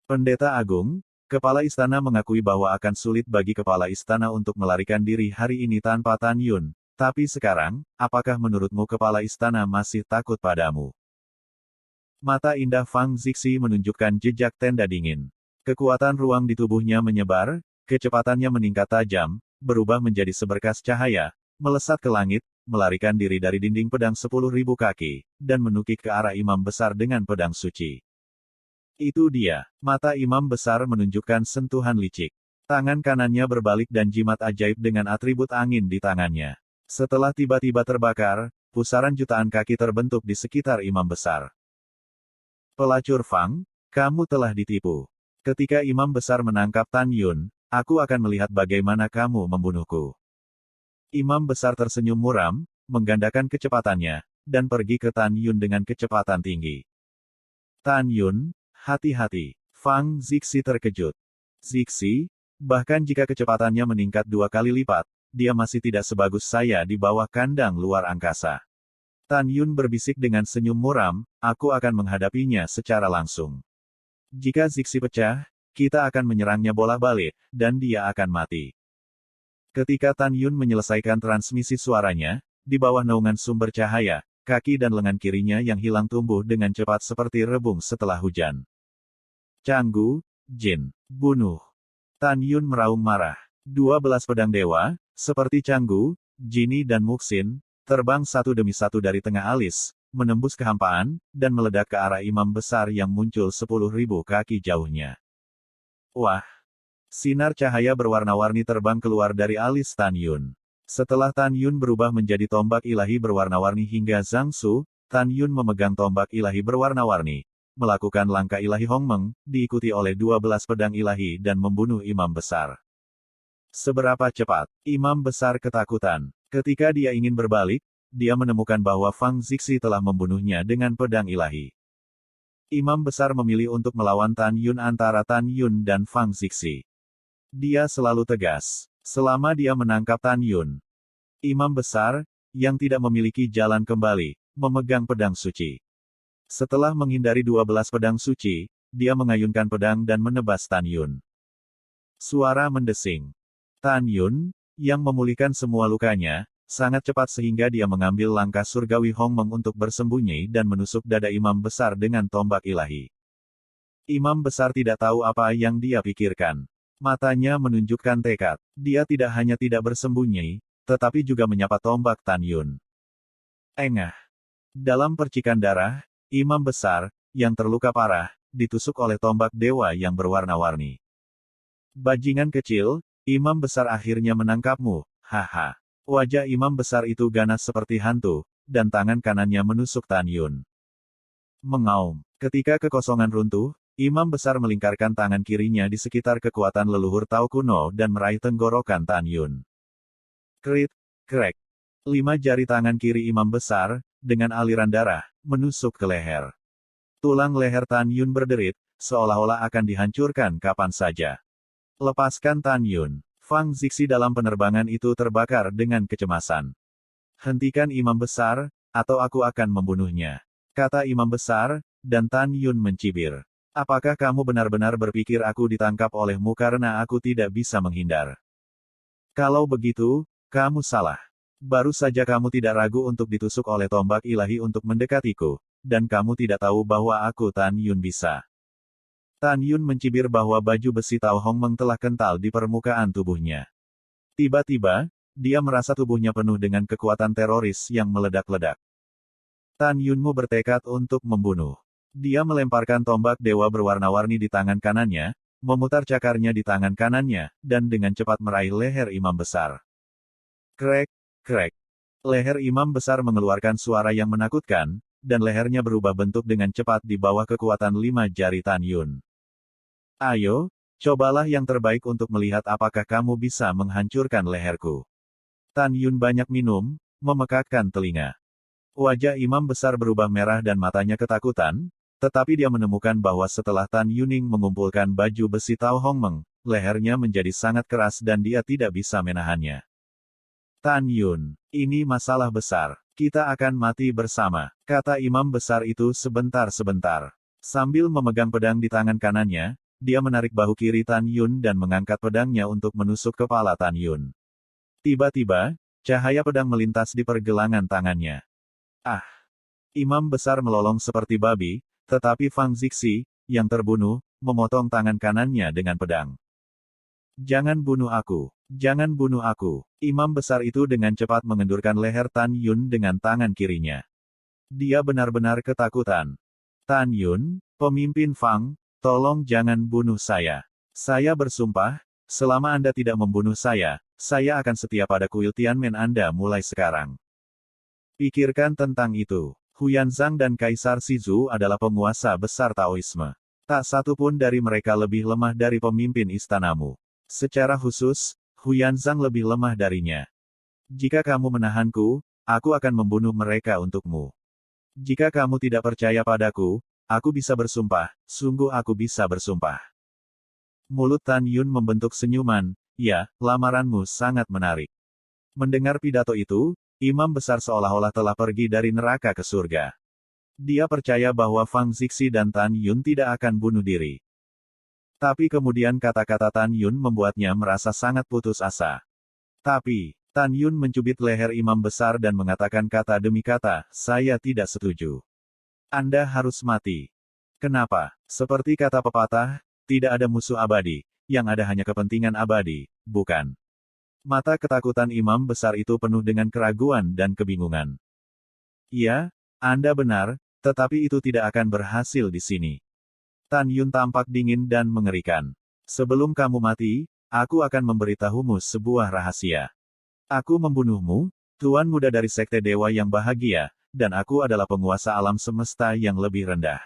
Pendeta Agung, kepala istana mengakui bahwa akan sulit bagi kepala istana untuk melarikan diri hari ini tanpa Tan Yun, tapi sekarang, apakah menurutmu kepala istana masih takut padamu? Mata indah Fang Zixi menunjukkan jejak tenda dingin. Kekuatan ruang di tubuhnya menyebar, kecepatannya meningkat tajam, berubah menjadi seberkas cahaya, melesat ke langit, melarikan diri dari dinding pedang 10.000 kaki, dan menukik ke arah imam besar dengan pedang suci. Itu dia. Mata imam besar menunjukkan sentuhan licik. Tangan kanannya berbalik dan jimat ajaib dengan atribut angin di tangannya. Setelah tiba-tiba terbakar, pusaran jutaan kaki terbentuk di sekitar imam besar. Pelacur Fang, kamu telah ditipu. Ketika imam besar menangkap Tan Yun, aku akan melihat bagaimana kamu membunuhku. Imam besar tersenyum muram, menggandakan kecepatannya, dan pergi ke Tan Yun dengan kecepatan tinggi. Tan Yun, hati-hati. Fang Zixi terkejut. Zixi, bahkan jika kecepatannya meningkat 2 kali lipat, dia masih tidak sebagus saya di bawah kandang luar angkasa. Tan Yun berbisik dengan senyum muram, aku akan menghadapinya secara langsung. Jika Zixi pecah, kita akan menyerangnya bolak-balik, dan dia akan mati. Ketika Tan Yun menyelesaikan transmisi suaranya, di bawah naungan sumber cahaya, kaki dan lengan kirinya yang hilang tumbuh dengan cepat seperti rebung setelah hujan. Canggu, Jin, bunuh. Tan Yun meraung marah. 12 pedang dewa, seperti Canggu, Jini dan Muxin, terbang satu demi satu dari tengah alis, menembus kehampaan, dan meledak ke arah imam besar yang muncul 10.000 kaki jauhnya. Wah! Sinar cahaya berwarna-warni terbang keluar dari alis Tan Yun. Setelah Tan Yun berubah menjadi tombak ilahi berwarna-warni hingga Zhang Su, Tan Yun memegang tombak ilahi berwarna-warni, melakukan langkah ilahi Hongmeng, diikuti oleh 12 pedang ilahi dan membunuh imam besar. Seberapa cepat? Imam besar ketakutan. Ketika dia ingin berbalik, dia menemukan bahwa Fang Zixi telah membunuhnya dengan pedang ilahi. Imam besar memilih untuk melawan Tan Yun antara Tan Yun dan Fang Zixi. Dia selalu tegas. Selama dia menangkap Tan Yun, imam besar, yang tidak memiliki jalan kembali, memegang pedang suci. Setelah menghindari 12 pedang suci, dia mengayunkan pedang dan menebas Tan Yun. Suara mendesing. Tan Yun, yang memulihkan semua lukanya, sangat cepat sehingga dia mengambil langkah surgawi Hongmeng untuk bersembunyi dan menusuk dada imam besar dengan tombak ilahi. Imam besar tidak tahu apa yang dia pikirkan. Matanya menunjukkan tekad. Dia tidak hanya tidak bersembunyi, tetapi juga menyapa tombak Tan Yun. Engah. Dalam percikan darah, imam besar, yang terluka parah, ditusuk oleh tombak dewa yang berwarna-warni. Bajingan kecil, imam besar akhirnya menangkapmu, haha. Wajah imam besar itu ganas seperti hantu, dan tangan kanannya menusuk Tan Yun. Mengaum. Ketika kekosongan runtuh, imam besar melingkarkan tangan kirinya di sekitar kekuatan leluhur Tao kuno dan meraih tenggorokan Tan Yun. Krit, krek. 5 jari tangan kiri imam besar, dengan aliran darah, menusuk ke leher. Tulang leher Tan Yun berderit, seolah-olah akan dihancurkan kapan saja. Lepaskan Tan Yun. Fang Zixi dalam penerbangan itu terbakar dengan kecemasan. Hentikan imam besar, atau aku akan membunuhnya. Kata imam besar, dan Tan Yun mencibir. Apakah kamu benar-benar berpikir aku ditangkap olehmu karena aku tidak bisa menghindar? Kalau begitu, kamu salah. Baru saja kamu tidak ragu untuk ditusuk oleh tombak ilahi untuk mendekatiku, dan kamu tidak tahu bahwa aku Tan Yun bisa. Tan Yun mencibir bahwa baju besi Tao Hongmeng telah kental di permukaan tubuhnya. Tiba-tiba, dia merasa tubuhnya penuh dengan kekuatan teroris yang meledak-ledak. Tan Yunmu bertekad untuk membunuh. Dia melemparkan tombak dewa berwarna-warni di tangan kanannya, memutar cakarnya di tangan kanannya, dan dengan cepat meraih leher imam besar. Krek, krek. Leher imam besar mengeluarkan suara yang menakutkan, dan lehernya berubah bentuk dengan cepat di bawah kekuatan 5 jari Tan Yun. Ayo, cobalah yang terbaik untuk melihat apakah kamu bisa menghancurkan leherku. Tan Yun banyak minum, memekakkan telinga. Wajah imam besar berubah merah dan matanya ketakutan, tetapi dia menemukan bahwa setelah Tan Yuning mengumpulkan baju besi Tao Hongmeng, lehernya menjadi sangat keras dan dia tidak bisa menahannya. Tan Yun, ini masalah besar. Kita akan mati bersama, kata imam besar itu sebentar-sebentar. Sambil memegang pedang di tangan kanannya, dia menarik bahu kiri Tan Yun dan mengangkat pedangnya untuk menusuk kepala Tan Yun. Tiba-tiba, cahaya pedang melintas di pergelangan tangannya. Ah! Imam besar melolong seperti babi, tetapi Fang Zixi, yang terbunuh, memotong tangan kanannya dengan pedang. Jangan bunuh aku. Jangan bunuh aku. Imam besar itu dengan cepat mengendurkan leher Tan Yun dengan tangan kirinya. Dia benar-benar ketakutan. Tan Yun, pemimpin Fang, tolong jangan bunuh saya. Saya bersumpah, selama Anda tidak membunuh saya akan setia pada kuil Tianmen Anda mulai sekarang. Pikirkan tentang itu. Huyanzang dan Kaisar Shizu adalah penguasa besar Taoisme. Tak satu pun dari mereka lebih lemah dari pemimpin istanamu. Secara khusus, Huyanzang lebih lemah darinya. Jika kamu menahanku, aku akan membunuh mereka untukmu. Jika kamu tidak percaya padaku, aku bisa bersumpah, sungguh aku bisa bersumpah. Mulut Tan Yun membentuk senyuman, ya, lamaranmu sangat menarik. Mendengar pidato itu, Imam besar seolah-olah telah pergi dari neraka ke surga. Dia percaya bahwa Fang Zixi dan Tan Yun tidak akan bunuh diri. Tapi kemudian kata-kata Tan Yun membuatnya merasa sangat putus asa. Tapi, Tan Yun mencubit leher imam besar dan mengatakan kata demi kata, saya tidak setuju. Anda harus mati. Kenapa? Seperti kata pepatah, tidak ada musuh abadi, yang ada hanya kepentingan abadi, bukan? Mata ketakutan imam besar itu penuh dengan keraguan dan kebingungan. Iya, Anda benar, tetapi itu tidak akan berhasil di sini. Tan Yun tampak dingin dan mengerikan. Sebelum kamu mati, aku akan memberitahumu sebuah rahasia. Aku membunuhmu, Tuan Muda dari Sekte Dewa yang bahagia, dan aku adalah penguasa alam semesta yang lebih rendah.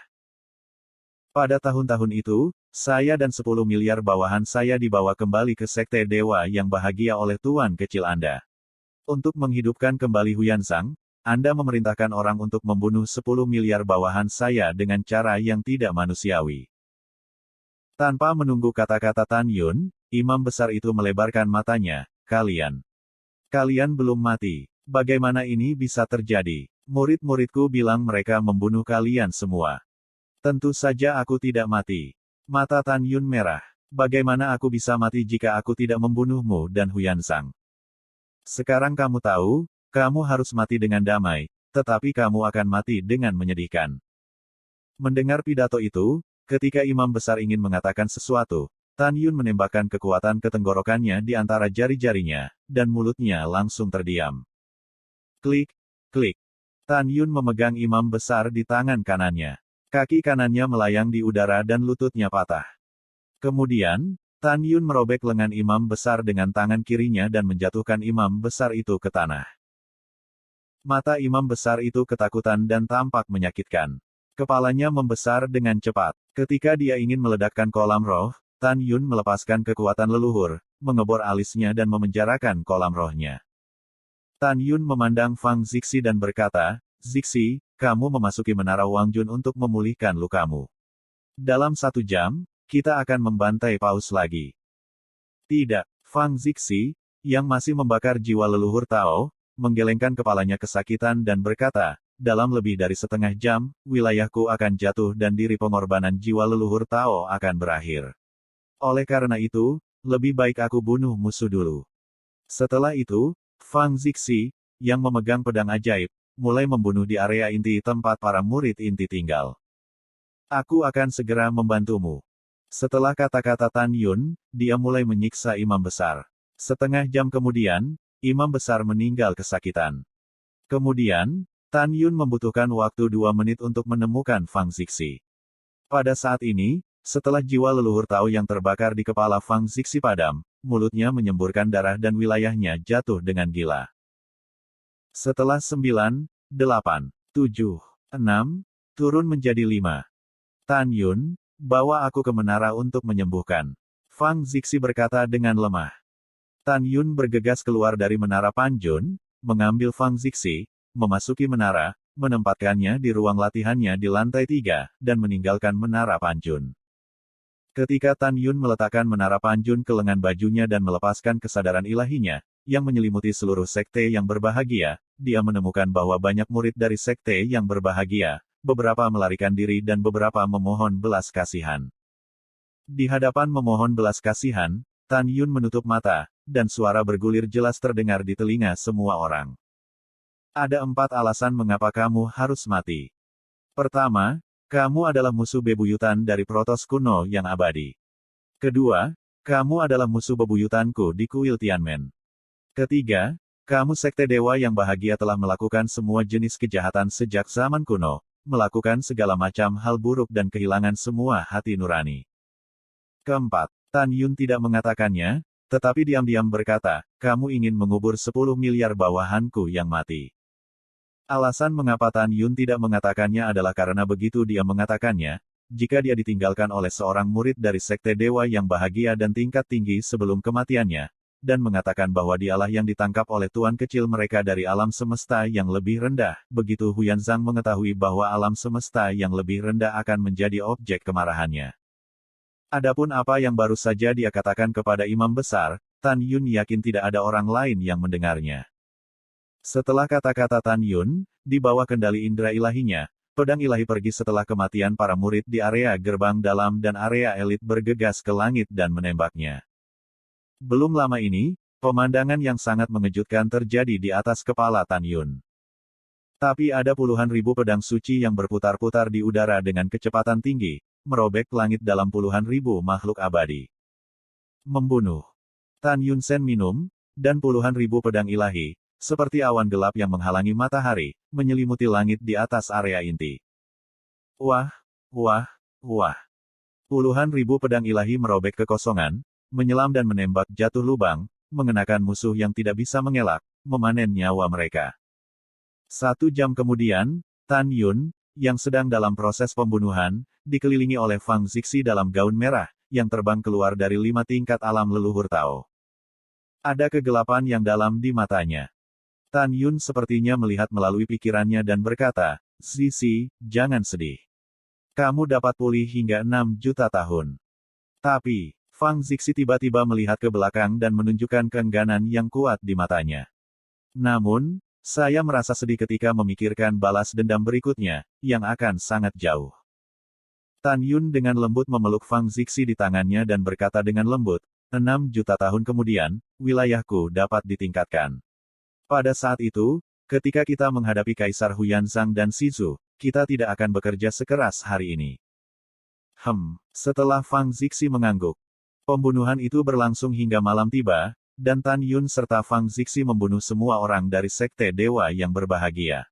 Pada tahun-tahun itu, saya dan 10 miliar bawahan saya dibawa kembali ke Sekte Dewa yang bahagia oleh Tuan kecil Anda. Untuk menghidupkan kembali Huyansang, Anda memerintahkan orang untuk membunuh 10 miliar bawahan saya dengan cara yang tidak manusiawi. Tanpa menunggu kata-kata Tan Yun, imam besar itu melebarkan matanya, Kalian belum mati. Bagaimana ini bisa terjadi? Murid-muridku bilang mereka membunuh kalian semua. Tentu saja aku tidak mati. Mata Tan Yun merah. Bagaimana aku bisa mati jika aku tidak membunuhmu dan Huyansang? Sekarang kamu tahu, kamu harus mati dengan damai, tetapi kamu akan mati dengan menyedihkan. Mendengar pidato itu, ketika imam besar ingin mengatakan sesuatu, Tan Yun menembakkan kekuatan ke tenggorokannya di antara jari-jarinya, dan mulutnya langsung terdiam. Klik, klik. Tan Yun memegang imam besar di tangan kanannya. Kaki kanannya melayang di udara dan lututnya patah. Kemudian, Tan Yun merobek lengan imam besar dengan tangan kirinya dan menjatuhkan imam besar itu ke tanah. Mata imam besar itu ketakutan dan tampak menyakitkan. Kepalanya membesar dengan cepat. Ketika dia ingin meledakkan kolam roh, Tan Yun melepaskan kekuatan leluhur, mengebor alisnya dan memenjarakan kolam rohnya. Tan Yun memandang Fang Zixi dan berkata, Zixi, kamu memasuki menara Wangjun untuk memulihkan lukamu. Dalam 1 jam, kita akan membantai Paus lagi. Tidak, Fang Zixi, yang masih membakar jiwa leluhur Tao, menggelengkan kepalanya kesakitan dan berkata, dalam lebih dari setengah jam, wilayahku akan jatuh dan diri pengorbanan jiwa leluhur Tao akan berakhir. Oleh karena itu, lebih baik aku bunuh musuh dulu. Setelah itu, Fang Zixi, yang memegang pedang ajaib, mulai membunuh di area inti tempat para murid inti tinggal. Aku akan segera membantumu. Setelah kata-kata Tan Yun, dia mulai menyiksa imam besar. Setengah jam kemudian, imam besar meninggal kesakitan. Kemudian, Tan Yun membutuhkan waktu 2 menit untuk menemukan Fang Zixi. Pada saat ini, setelah jiwa leluhur Tao yang terbakar di kepala Fang Zixi padam, mulutnya menyemburkan darah dan wilayahnya jatuh dengan gila. Setelah 9, 8, 7, 6, turun menjadi 5. Tan Yun, bawa aku ke menara untuk menyembuhkan. Fang Zixi berkata dengan lemah. Tan Yun bergegas keluar dari menara Panjun, mengambil Fang Zixi, memasuki menara, menempatkannya di ruang latihannya di lantai 3, dan meninggalkan menara Panjun. Ketika Tan Yun meletakkan menara Panjun ke lengan bajunya dan melepaskan kesadaran ilahinya, yang menyelimuti seluruh sekte yang berbahagia, dia menemukan bahwa banyak murid dari sekte yang berbahagia, beberapa melarikan diri dan beberapa memohon belas kasihan. Di hadapan memohon belas kasihan, Tan Yun menutup mata, dan suara bergulir jelas terdengar di telinga semua orang. Ada 4 alasan mengapa kamu harus mati. Pertama, kamu adalah musuh bebuyutan dari Protos kuno yang abadi. Kedua, kamu adalah musuh bebuyutanku di kuil Tianmen. Ketiga, kamu sekte dewa yang bahagia telah melakukan semua jenis kejahatan sejak zaman kuno, melakukan segala macam hal buruk dan kehilangan semua hati nurani. Keempat, Tan Yun tidak mengatakannya, tetapi diam-diam berkata, kamu ingin mengubur 10 miliar bawahanku yang mati. Alasan mengapa Tan Yun tidak mengatakannya adalah karena begitu dia mengatakannya, jika dia ditinggalkan oleh seorang murid dari sekte dewa yang bahagia dan tingkat tinggi sebelum kematiannya, dan mengatakan bahwa dialah yang ditangkap oleh tuan kecil mereka dari alam semesta yang lebih rendah, begitu Huyanzang mengetahui bahwa alam semesta yang lebih rendah akan menjadi objek kemarahannya. Adapun apa yang baru saja dia katakan kepada imam besar, Tan Yun yakin tidak ada orang lain yang mendengarnya. Setelah kata-kata Tan Yun, di bawah kendali indera ilahinya, pedang ilahi pergi setelah kematian para murid di area gerbang dalam dan area elit bergegas ke langit dan menembaknya. Belum lama ini, pemandangan yang sangat mengejutkan terjadi di atas kepala Tan Yun. Tapi ada puluhan ribu pedang suci yang berputar-putar di udara dengan kecepatan tinggi, merobek langit dalam puluhan ribu makhluk abadi. Membunuh. Tan Yun Sen minum, dan puluhan ribu pedang ilahi, seperti awan gelap yang menghalangi matahari, menyelimuti langit di atas area inti. Wah, wah, wah. Puluhan ribu pedang ilahi merobek kekosongan, menyelam dan menembak jatuh lubang, mengenakan musuh yang tidak bisa mengelak, memanen nyawa mereka. 1 jam kemudian, Tan Yun, yang sedang dalam proses pembunuhan, dikelilingi oleh Fang Zixi dalam gaun merah, yang terbang keluar dari 5 tingkat alam leluhur Tao. Ada kegelapan yang dalam di matanya. Tan Yun sepertinya melihat melalui pikirannya dan berkata, Zixi, jangan sedih. Kamu dapat pulih hingga 6 juta tahun. Tapi, Fang Zixi tiba-tiba melihat ke belakang dan menunjukkan keengganan yang kuat di matanya. Namun, saya merasa sedih ketika memikirkan balas dendam berikutnya, yang akan sangat jauh. Tan Yun dengan lembut memeluk Fang Zixi di tangannya dan berkata dengan lembut, 6 juta tahun kemudian, wilayahku dapat ditingkatkan. Pada saat itu, ketika kita menghadapi Kaisar Huyanzang dan Shizu, kita tidak akan bekerja sekeras hari ini. Setelah Fang Zixi mengangguk, pembunuhan itu berlangsung hingga malam tiba, dan Tan Yun serta Fang Zixi membunuh semua orang dari Sekte Dewa yang berbahagia.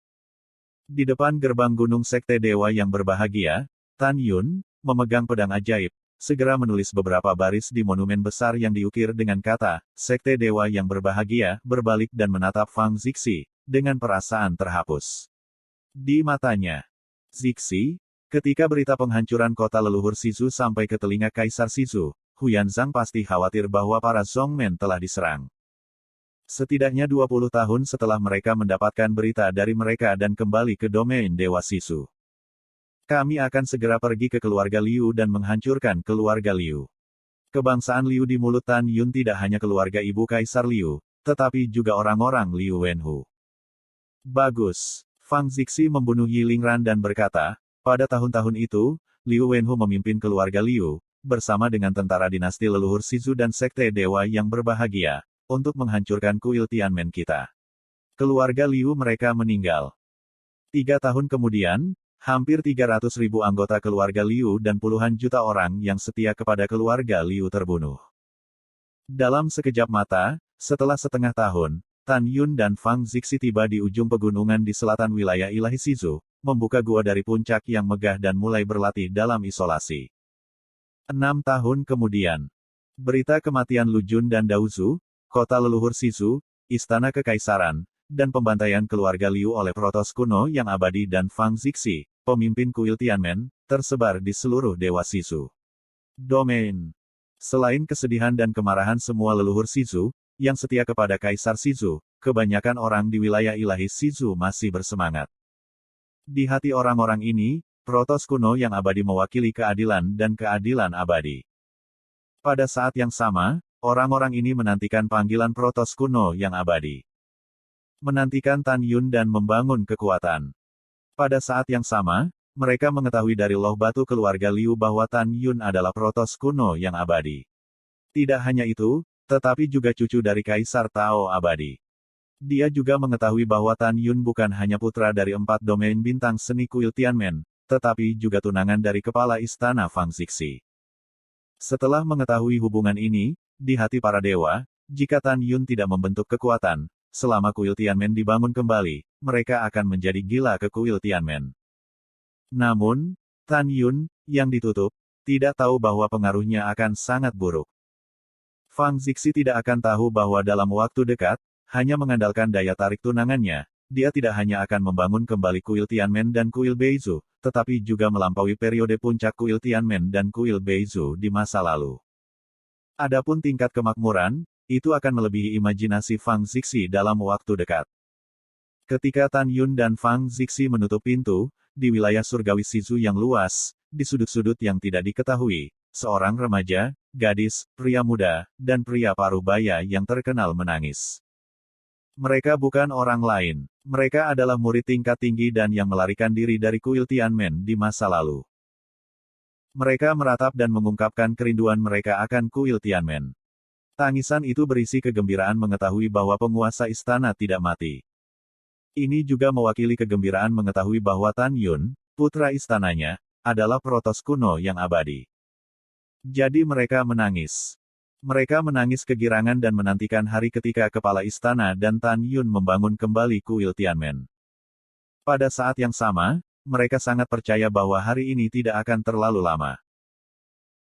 Di depan gerbang Gunung Sekte Dewa yang berbahagia, Tan Yun, memegang pedang ajaib, segera menulis beberapa baris di monumen besar yang diukir dengan kata, Sekte Dewa yang berbahagia, berbalik dan menatap Fang Zixi, dengan perasaan terhapus. Di matanya, Zixi, ketika berita penghancuran kota leluhur Shizu sampai ke telinga Kaisar Shizu, Huyanzang pasti khawatir bahwa para Zongmen telah diserang. Setidaknya 20 tahun setelah mereka mendapatkan berita dari mereka dan kembali ke domain Dewa Shizu. Kami akan segera pergi ke keluarga Liu dan menghancurkan keluarga Liu. Kebangsaan Liu di mulut Tan Yun tidak hanya keluarga ibu Kaisar Liu, tetapi juga orang-orang Liu Wenhu. Bagus. Fang Zixi membunuh Yi Lingran dan berkata, pada tahun-tahun itu, Liu Wenhu memimpin keluarga Liu, bersama dengan tentara dinasti leluhur Shizu dan Sekte Dewa yang berbahagia, untuk menghancurkan kuil Tianmen kita. Keluarga Liu mereka meninggal. 3 tahun kemudian, hampir 300.000 anggota keluarga Liu dan puluhan juta orang yang setia kepada keluarga Liu terbunuh. Dalam sekejap mata, setelah setengah tahun, Tan Yun dan Fang Zixi tiba di ujung pegunungan di selatan wilayah ilahi Shizu, membuka gua dari puncak yang megah dan mulai berlatih dalam isolasi. 6 tahun kemudian, berita kematian Lu Jun dan Daozu, kota leluhur Shizu, istana kekaisaran, dan pembantaian keluarga Liu oleh Protos kuno yang abadi dan Fang Zixi, pemimpin kuil Tianmen, tersebar di seluruh Dewa Shizu. Domain. Selain kesedihan dan kemarahan semua leluhur Shizu, yang setia kepada Kaisar Shizu, kebanyakan orang di wilayah ilahi Shizu masih bersemangat. Di hati orang-orang ini, Protos kuno yang abadi mewakili keadilan dan keadilan abadi. Pada saat yang sama, orang-orang ini menantikan panggilan Protos kuno yang abadi. Menantikan Tan Yun dan membangun kekuatan. Pada saat yang sama, mereka mengetahui dari loh batu keluarga Liu bahwa Tan Yun adalah Protos kuno yang abadi. Tidak hanya itu, tetapi juga cucu dari Kaisar Tao abadi. Dia juga mengetahui bahwa Tan Yun bukan hanya putra dari 4 domain bintang seni kuil Tianmen, tetapi juga tunangan dari kepala istana Fang Zixi. Setelah mengetahui hubungan ini, di hati para dewa, jika Tan Yun tidak membentuk kekuatan, selama kuil Tianmen dibangun kembali, mereka akan menjadi gila ke kuil Tianmen. Namun, Tan Yun, yang ditutup, tidak tahu bahwa pengaruhnya akan sangat buruk. Fang Zixi tidak akan tahu bahwa dalam waktu dekat, hanya mengandalkan daya tarik tunangannya, dia tidak hanya akan membangun kembali kuil Tianmen dan kuil Beizu, tetapi juga melampaui periode puncak kuil Tianmen dan kuil Beizu di masa lalu. Adapun tingkat kemakmuran, itu akan melebihi imajinasi Fang Zixi dalam waktu dekat. Ketika Tan Yun dan Fang Zixi menutup pintu, di wilayah surgawi Shizu yang luas, di sudut-sudut yang tidak diketahui, seorang remaja, gadis, pria muda, dan pria paruh baya yang terkenal menangis. Mereka bukan orang lain. Mereka adalah murid tingkat tinggi dan yang melarikan diri dari kuil Tianmen di masa lalu. Mereka meratap dan mengungkapkan kerinduan mereka akan kuil Tianmen. Tangisan itu berisi kegembiraan mengetahui bahwa penguasa istana tidak mati. Ini juga mewakili kegembiraan mengetahui bahwa Tan Yun, putra istananya, adalah protos kuno yang abadi. Jadi mereka menangis. Mereka menangis kegirangan dan menantikan hari ketika kepala istana dan Tan Yun membangun kembali kuil Tianmen. Pada saat yang sama, mereka sangat percaya bahwa hari ini tidak akan terlalu lama.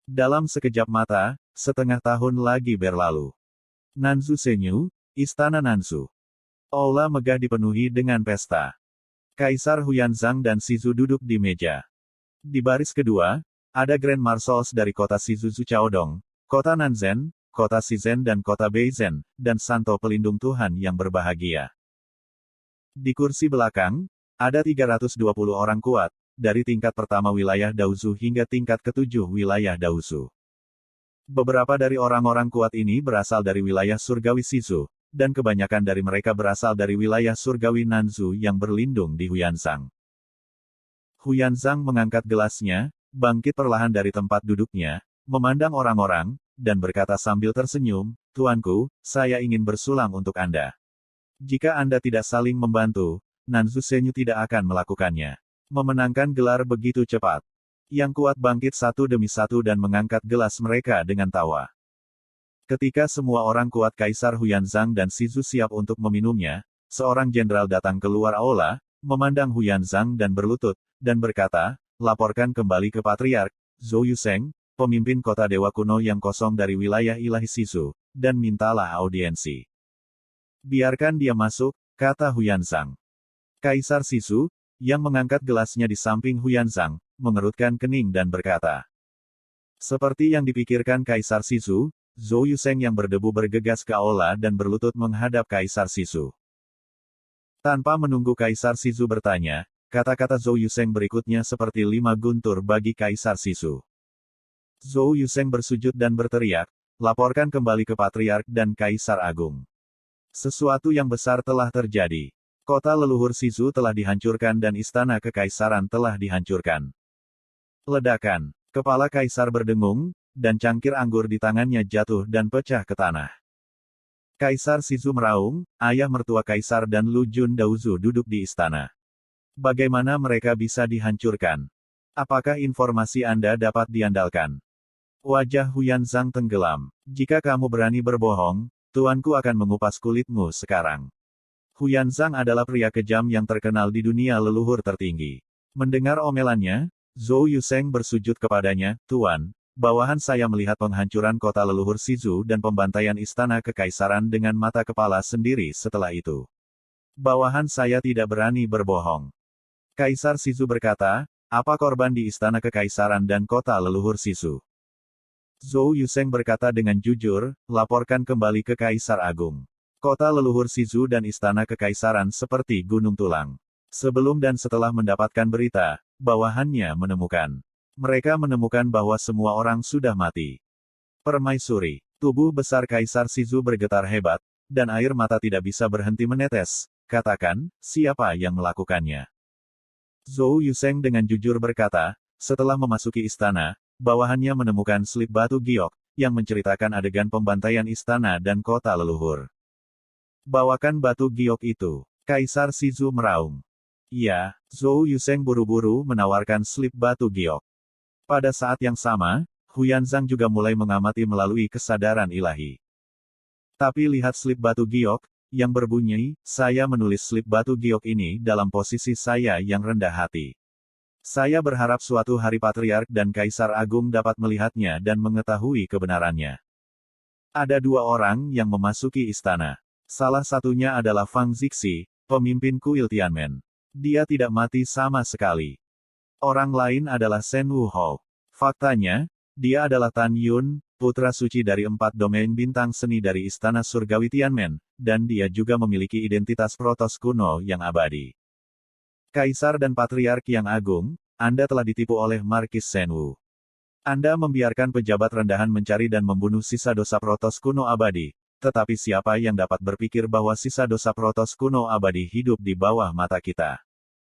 Dalam sekejap mata, setengah tahun lagi berlalu. Nanzu Senyu, Istana Nanzu. Aula megah dipenuhi dengan pesta. Kaisar Huyanzang dan Shizu duduk di meja. Di baris kedua, ada Grand Marshals dari kota Shizu Chaodong, kota Nanzhen, kota Shizhen dan kota Beizhen, dan Santo Pelindung Tuhan yang berbahagia. Di kursi belakang, ada 320 orang kuat, dari tingkat pertama wilayah Daozu hingga tingkat ketujuh wilayah Daozu. Beberapa dari orang-orang kuat ini berasal dari wilayah surgawi Shizu, dan kebanyakan dari mereka berasal dari wilayah surgawi Nanzu yang berlindung di Huyanzang. Huyanzang mengangkat gelasnya, bangkit perlahan dari tempat duduknya, memandang orang-orang, dan berkata sambil tersenyum, "Tuanku, saya ingin bersulang untuk Anda. Jika Anda tidak saling membantu, Nanzu Senyu tidak akan melakukannya." Memenangkan gelar begitu cepat. Yang kuat bangkit satu demi satu dan mengangkat gelas mereka dengan tawa. Ketika semua orang kuat Kaisar Huyanzang dan Shizu siap untuk meminumnya, seorang jenderal datang keluar aula, memandang Huyanzang dan berlutut, dan berkata, "Laporkan kembali ke Patriark, Zhou Yuseng, pemimpin kota Dewa Kuno yang kosong dari wilayah ilahi Shizu, dan mintalah audiensi." "Biarkan dia masuk," kata Huyanzang. Kaisar Shizu, yang mengangkat gelasnya di samping Huyanzang, mengerutkan kening dan berkata. Seperti yang dipikirkan Kaisar Shizu, Zhou Yuseng yang berdebu bergegas ke aula dan berlutut menghadap Kaisar Shizu. Tanpa menunggu Kaisar Shizu bertanya, kata-kata Zhou Yuseng berikutnya seperti 5 guntur bagi Kaisar Shizu. Zhou Yuseng bersujud dan berteriak, "Laporkan kembali ke Patriark dan Kaisar Agung. Sesuatu yang besar telah terjadi. Kota leluhur Shizu telah dihancurkan dan istana kekaisaran telah dihancurkan." Ledakan. Kepala Kaisar berdengung, dan cangkir anggur di tangannya jatuh dan pecah ke tanah. Kaisar Shizu meraung, ayah mertua Kaisar dan Lu Jun Daozu duduk di istana. Bagaimana mereka bisa dihancurkan? Apakah informasi Anda dapat diandalkan? Wajah Huyanzang tenggelam. Jika kamu berani berbohong, tuanku akan mengupas kulitmu sekarang. Huyanzang adalah pria kejam yang terkenal di dunia leluhur tertinggi. Mendengar omelannya, Zhou Yuseng bersujud kepadanya, "Tuan, bawahan saya melihat penghancuran kota leluhur Shizu dan pembantaian istana kekaisaran dengan mata kepala sendiri setelah itu. Bawahan saya tidak berani berbohong." Kaisar Shizu berkata, "Apa korban di istana kekaisaran dan kota leluhur Shizu?" Zhou Yuseng berkata dengan jujur, "Laporkan kembali ke Kaisar Agung. Kota leluhur Shizu dan istana kekaisaran seperti gunung tulang. Sebelum dan setelah mendapatkan berita, bawahannya menemukan. Mereka menemukan bahwa semua orang sudah mati." Permaisuri. Tubuh besar Kaisar Shizu bergetar hebat, dan air mata tidak bisa berhenti menetes. "Katakan, siapa yang melakukannya?" Zhou Yuseng dengan jujur berkata, setelah memasuki istana, bawahannya menemukan slip batu giok, yang menceritakan adegan pembantaian istana dan kota leluhur. "Bawakan batu giok itu." Kaisar Shizu meraung. "Iya." Zhou Yuseng buru-buru menawarkan slip batu giok. Pada saat yang sama, Huyanzang juga mulai mengamati melalui kesadaran ilahi. "Tapi lihat slip batu giok, yang berbunyi, saya menulis slip batu giok ini dalam posisi saya yang rendah hati. Saya berharap suatu hari Patriark dan Kaisar Agung dapat melihatnya dan mengetahui kebenarannya." Ada 2 orang yang memasuki istana. Salah satunya adalah Fang Zixi, pemimpin kuil Tianmen. Dia tidak mati sama sekali. Orang lain adalah Shen Wuhou. Faktanya, dia adalah Tan Yun, putra suci dari 4 domain bintang seni dari istana surgawi Tianmen, dan dia juga memiliki identitas protos kuno yang abadi. Kaisar dan Patriark yang agung, Anda telah ditipu oleh Markis Shen Wu. Anda membiarkan pejabat rendahan mencari dan membunuh sisa dosa protos kuno abadi, tetapi siapa yang dapat berpikir bahwa sisa dosa Protoss kuno abadi hidup di bawah mata kita?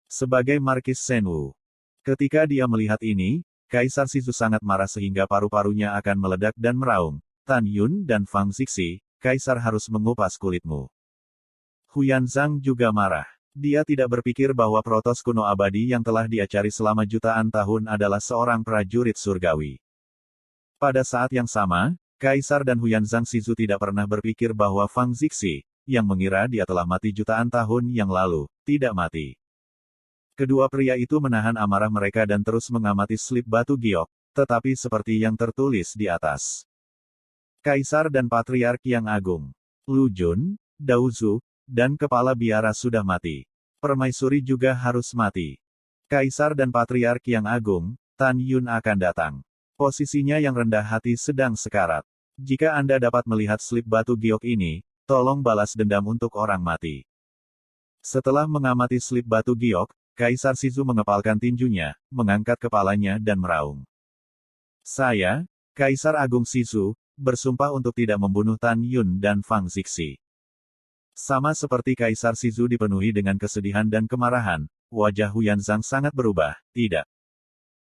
Sebagai Markis Shenwu. Ketika dia melihat ini, Kaisar Shizu sangat marah sehingga paru-parunya akan meledak dan meraung. Tan Yun dan Fang Zixi, Kaisar harus mengupas kulitmu. Huyanzang juga marah. Dia tidak berpikir bahwa Protoss kuno abadi yang telah dia cari selama jutaan tahun adalah seorang prajurit surgawi. Pada saat yang sama, Kaisar dan Huyanzang Shizu tidak pernah berpikir bahwa Fang Zixi, yang mengira dia telah mati jutaan tahun yang lalu, tidak mati. Kedua pria itu menahan amarah mereka dan terus mengamati slip batu giok, tetapi seperti yang tertulis di atas. Kaisar dan Patriark yang Agung, Lu Jun, Daozu, dan Kepala Biara sudah mati. Permaisuri juga harus mati. Kaisar dan Patriark yang Agung, Tan Yun akan datang. Posisinya yang rendah hati sedang sekarat. Jika Anda dapat melihat slip batu giok ini, tolong balas dendam untuk orang mati. Setelah mengamati slip batu giok, Kaisar Shizu mengepalkan tinjunya, mengangkat kepalanya dan meraung. Saya, Kaisar Agung Shizu, bersumpah untuk tidak membunuh Tan Yun dan Fang Zixi. Sama seperti Kaisar Shizu dipenuhi dengan kesedihan dan kemarahan, wajah Huyanzang sangat berubah. Tidak.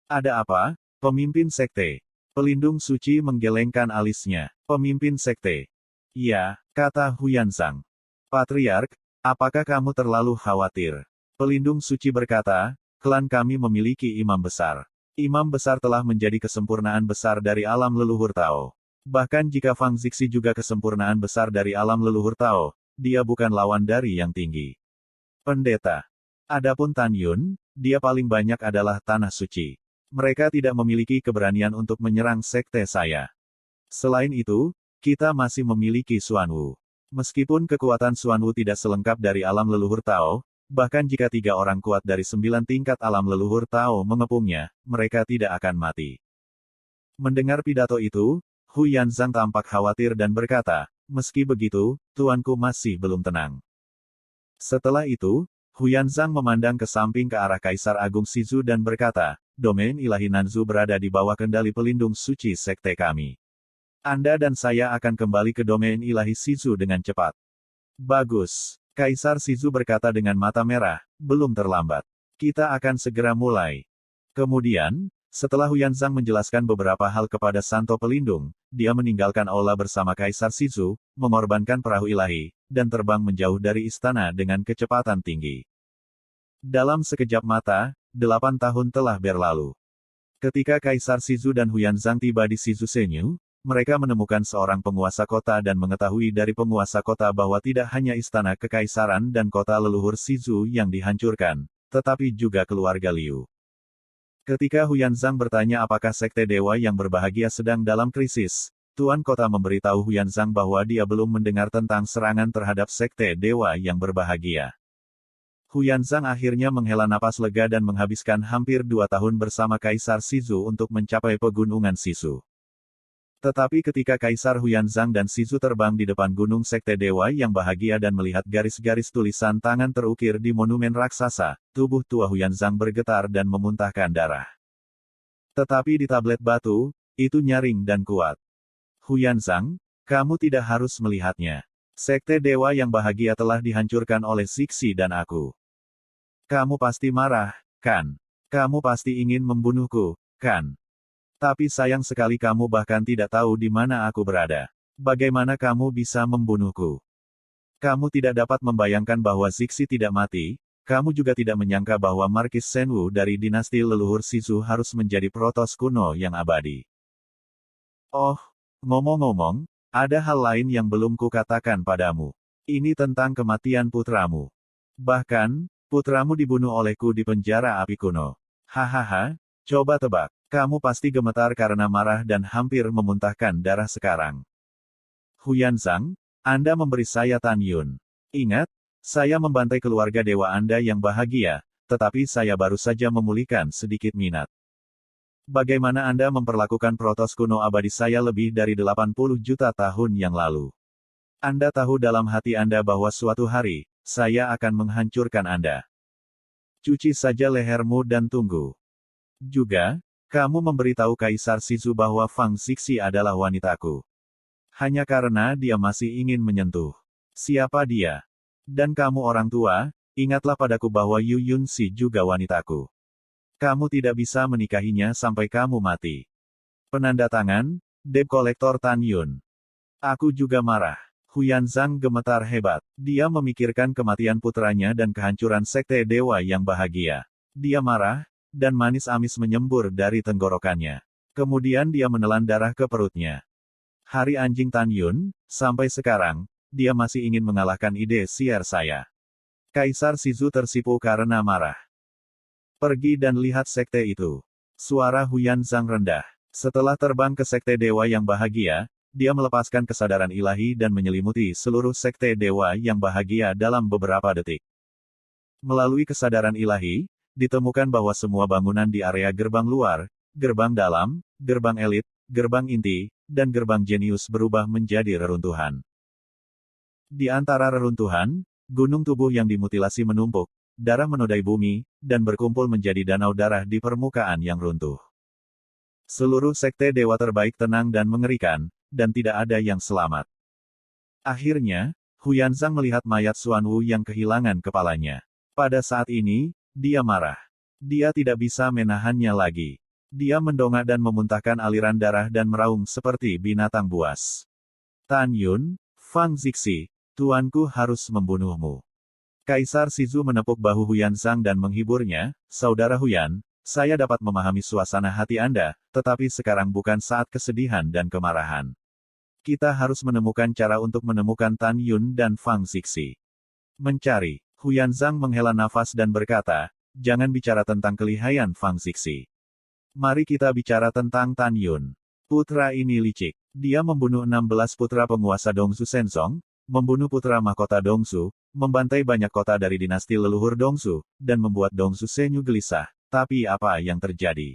Ada apa? Pemimpin sekte. Pelindung suci menggelengkan alisnya. Pemimpin sekte. Ya, kata Huyanzang. Patriark, apakah kamu terlalu khawatir? Pelindung suci berkata, klan kami memiliki imam besar. Imam besar telah menjadi kesempurnaan besar dari alam leluhur Tao. Bahkan jika Fang Zixi juga kesempurnaan besar dari alam leluhur Tao, dia bukan lawan dari yang tinggi. Pendeta. Adapun Tan Yun, dia paling banyak adalah tanah suci. Mereka tidak memiliki keberanian untuk menyerang sekte saya. Selain itu, kita masih memiliki Xuanwu. Meskipun kekuatan Xuanwu tidak selengkap dari alam leluhur Tao, bahkan jika 3 orang kuat dari 9 tingkat alam leluhur Tao mengepungnya, mereka tidak akan mati. Mendengar pidato itu, Huyanzang tampak khawatir dan berkata, meski begitu, tuanku masih belum tenang. Setelah itu, Huyanzang memandang ke samping ke arah Kaisar Agung Shizu dan berkata, domain ilahi Nanzu berada di bawah kendali pelindung suci sekte kami. Anda dan saya akan kembali ke domain ilahi Shizu dengan cepat. Bagus. Kaisar Shizu berkata dengan mata merah, belum terlambat. Kita akan segera mulai. Kemudian, setelah Huyanzang menjelaskan beberapa hal kepada Santo Pelindung, dia meninggalkan aula bersama Kaisar Shizu, mengorbankan perahu ilahi, dan terbang menjauh dari istana dengan kecepatan tinggi. Dalam sekejap mata, 8 tahun telah berlalu. Ketika Kaisar Shizu dan Huyanzang tiba di Shizu Senyu, mereka menemukan seorang penguasa kota dan mengetahui dari penguasa kota bahwa tidak hanya istana kekaisaran dan kota leluhur Shizu yang dihancurkan, tetapi juga keluarga Liu. Ketika Huyanzang bertanya apakah sekte dewa yang berbahagia sedang dalam krisis, Tuan Kota memberitahu Huyanzang bahwa dia belum mendengar tentang serangan terhadap sekte dewa yang berbahagia. Huyanzang akhirnya menghela napas lega dan menghabiskan hampir 2 tahun bersama Kaisar Shizu untuk mencapai pegunungan Shizu. Tetapi ketika Kaisar Huyanzang dan Shizu terbang di depan gunung sekte dewa yang bahagia dan melihat garis-garis tulisan tangan terukir di monumen raksasa, tubuh tua Huyanzang bergetar dan memuntahkan darah. Tetapi di tablet batu, itu nyaring dan kuat. Huyanzang, kamu tidak harus melihatnya. Sekte dewa yang bahagia telah dihancurkan oleh Zixi dan aku. Kamu pasti marah, kan? Kamu pasti ingin membunuhku, kan? Tapi sayang sekali kamu bahkan tidak tahu di mana aku berada. Bagaimana kamu bisa membunuhku? Kamu tidak dapat membayangkan bahwa Zixi tidak mati, kamu juga tidak menyangka bahwa Markis Shenwu dari dinasti leluhur Shizu harus menjadi Protoss kuno yang abadi. Oh, ngomong-ngomong, ada hal lain yang belum kukatakan padamu. Ini tentang kematian putramu. Bahkan, putramu dibunuh olehku di penjara api kuno. Hahaha, coba tebak. Kamu pasti gemetar karena marah dan hampir memuntahkan darah sekarang. Huyanzang, Anda memberi saya Tan Yun. Ingat, saya membantai keluarga dewa Anda yang bahagia, tetapi saya baru saja memulihkan sedikit minat. Bagaimana Anda memperlakukan Protoss kuno abadi saya lebih dari 80 juta tahun yang lalu? Anda tahu dalam hati Anda bahwa suatu hari, saya akan menghancurkan Anda. Cuci saja lehermu dan tunggu. Juga, kamu memberitahu Kaisar Shizu bahwa Fang Zixi adalah wanitaku. Hanya karena dia masih ingin menyentuh. Siapa dia? Dan kamu orang tua, ingatlah padaku bahwa Yu Yunxi juga wanitaku. Kamu tidak bisa menikahinya sampai kamu mati. Penanda tangan, Debt Collector Tan Yun. Aku juga marah. Huyanzang gemetar hebat. Dia memikirkan kematian putranya dan kehancuran sekte dewa yang bahagia. Dia marah, dan manis amis menyembur dari tenggorokannya. Kemudian dia menelan darah ke perutnya. Hari anjing Tan Yun, sampai sekarang, dia masih ingin mengalahkan ide siar saya. Kaisar Shizu tersipu karena marah. Pergi dan lihat sekte itu. Suara Huyanzang rendah. Setelah terbang ke sekte dewa yang bahagia, dia melepaskan kesadaran ilahi dan menyelimuti seluruh sekte dewa yang bahagia dalam beberapa detik. Melalui kesadaran ilahi, ditemukan bahwa semua bangunan di area gerbang luar, gerbang dalam, gerbang elit, gerbang inti, dan gerbang jenius berubah menjadi reruntuhan. Di antara reruntuhan, gunung tubuh yang dimutilasi menumpuk, darah menodai bumi, dan berkumpul menjadi danau darah di permukaan yang runtuh. Seluruh sekte dewa terbaik tenang dan mengerikan, dan tidak ada yang selamat. Akhirnya, Huyanzang melihat mayat Xuanwu yang kehilangan kepalanya. Pada saat ini, dia marah. Dia tidak bisa menahannya lagi. Dia mendongak dan memuntahkan aliran darah dan meraung seperti binatang buas. Tan Yun, Fang Zixi, tuanku harus membunuhmu. Kaisar Shizu menepuk bahu Huyanzang dan menghiburnya, Saudara Huyan, saya dapat memahami suasana hati Anda, tetapi sekarang bukan saat kesedihan dan kemarahan. Kita harus menemukan cara untuk menemukan Tan Yun dan Fang Zixi. Mencari. Huyanzang menghela nafas dan berkata, jangan bicara tentang kelihayan Fang Zixi. Mari kita bicara tentang Tan Yun. Putra ini licik. Dia membunuh 16 putra penguasa Dongsu Shenzong, membunuh putra mahkota Dongsu, membantai banyak kota dari dinasti leluhur Dongsu, dan membuat Dongsu Senyu gelisah. Tapi apa yang terjadi?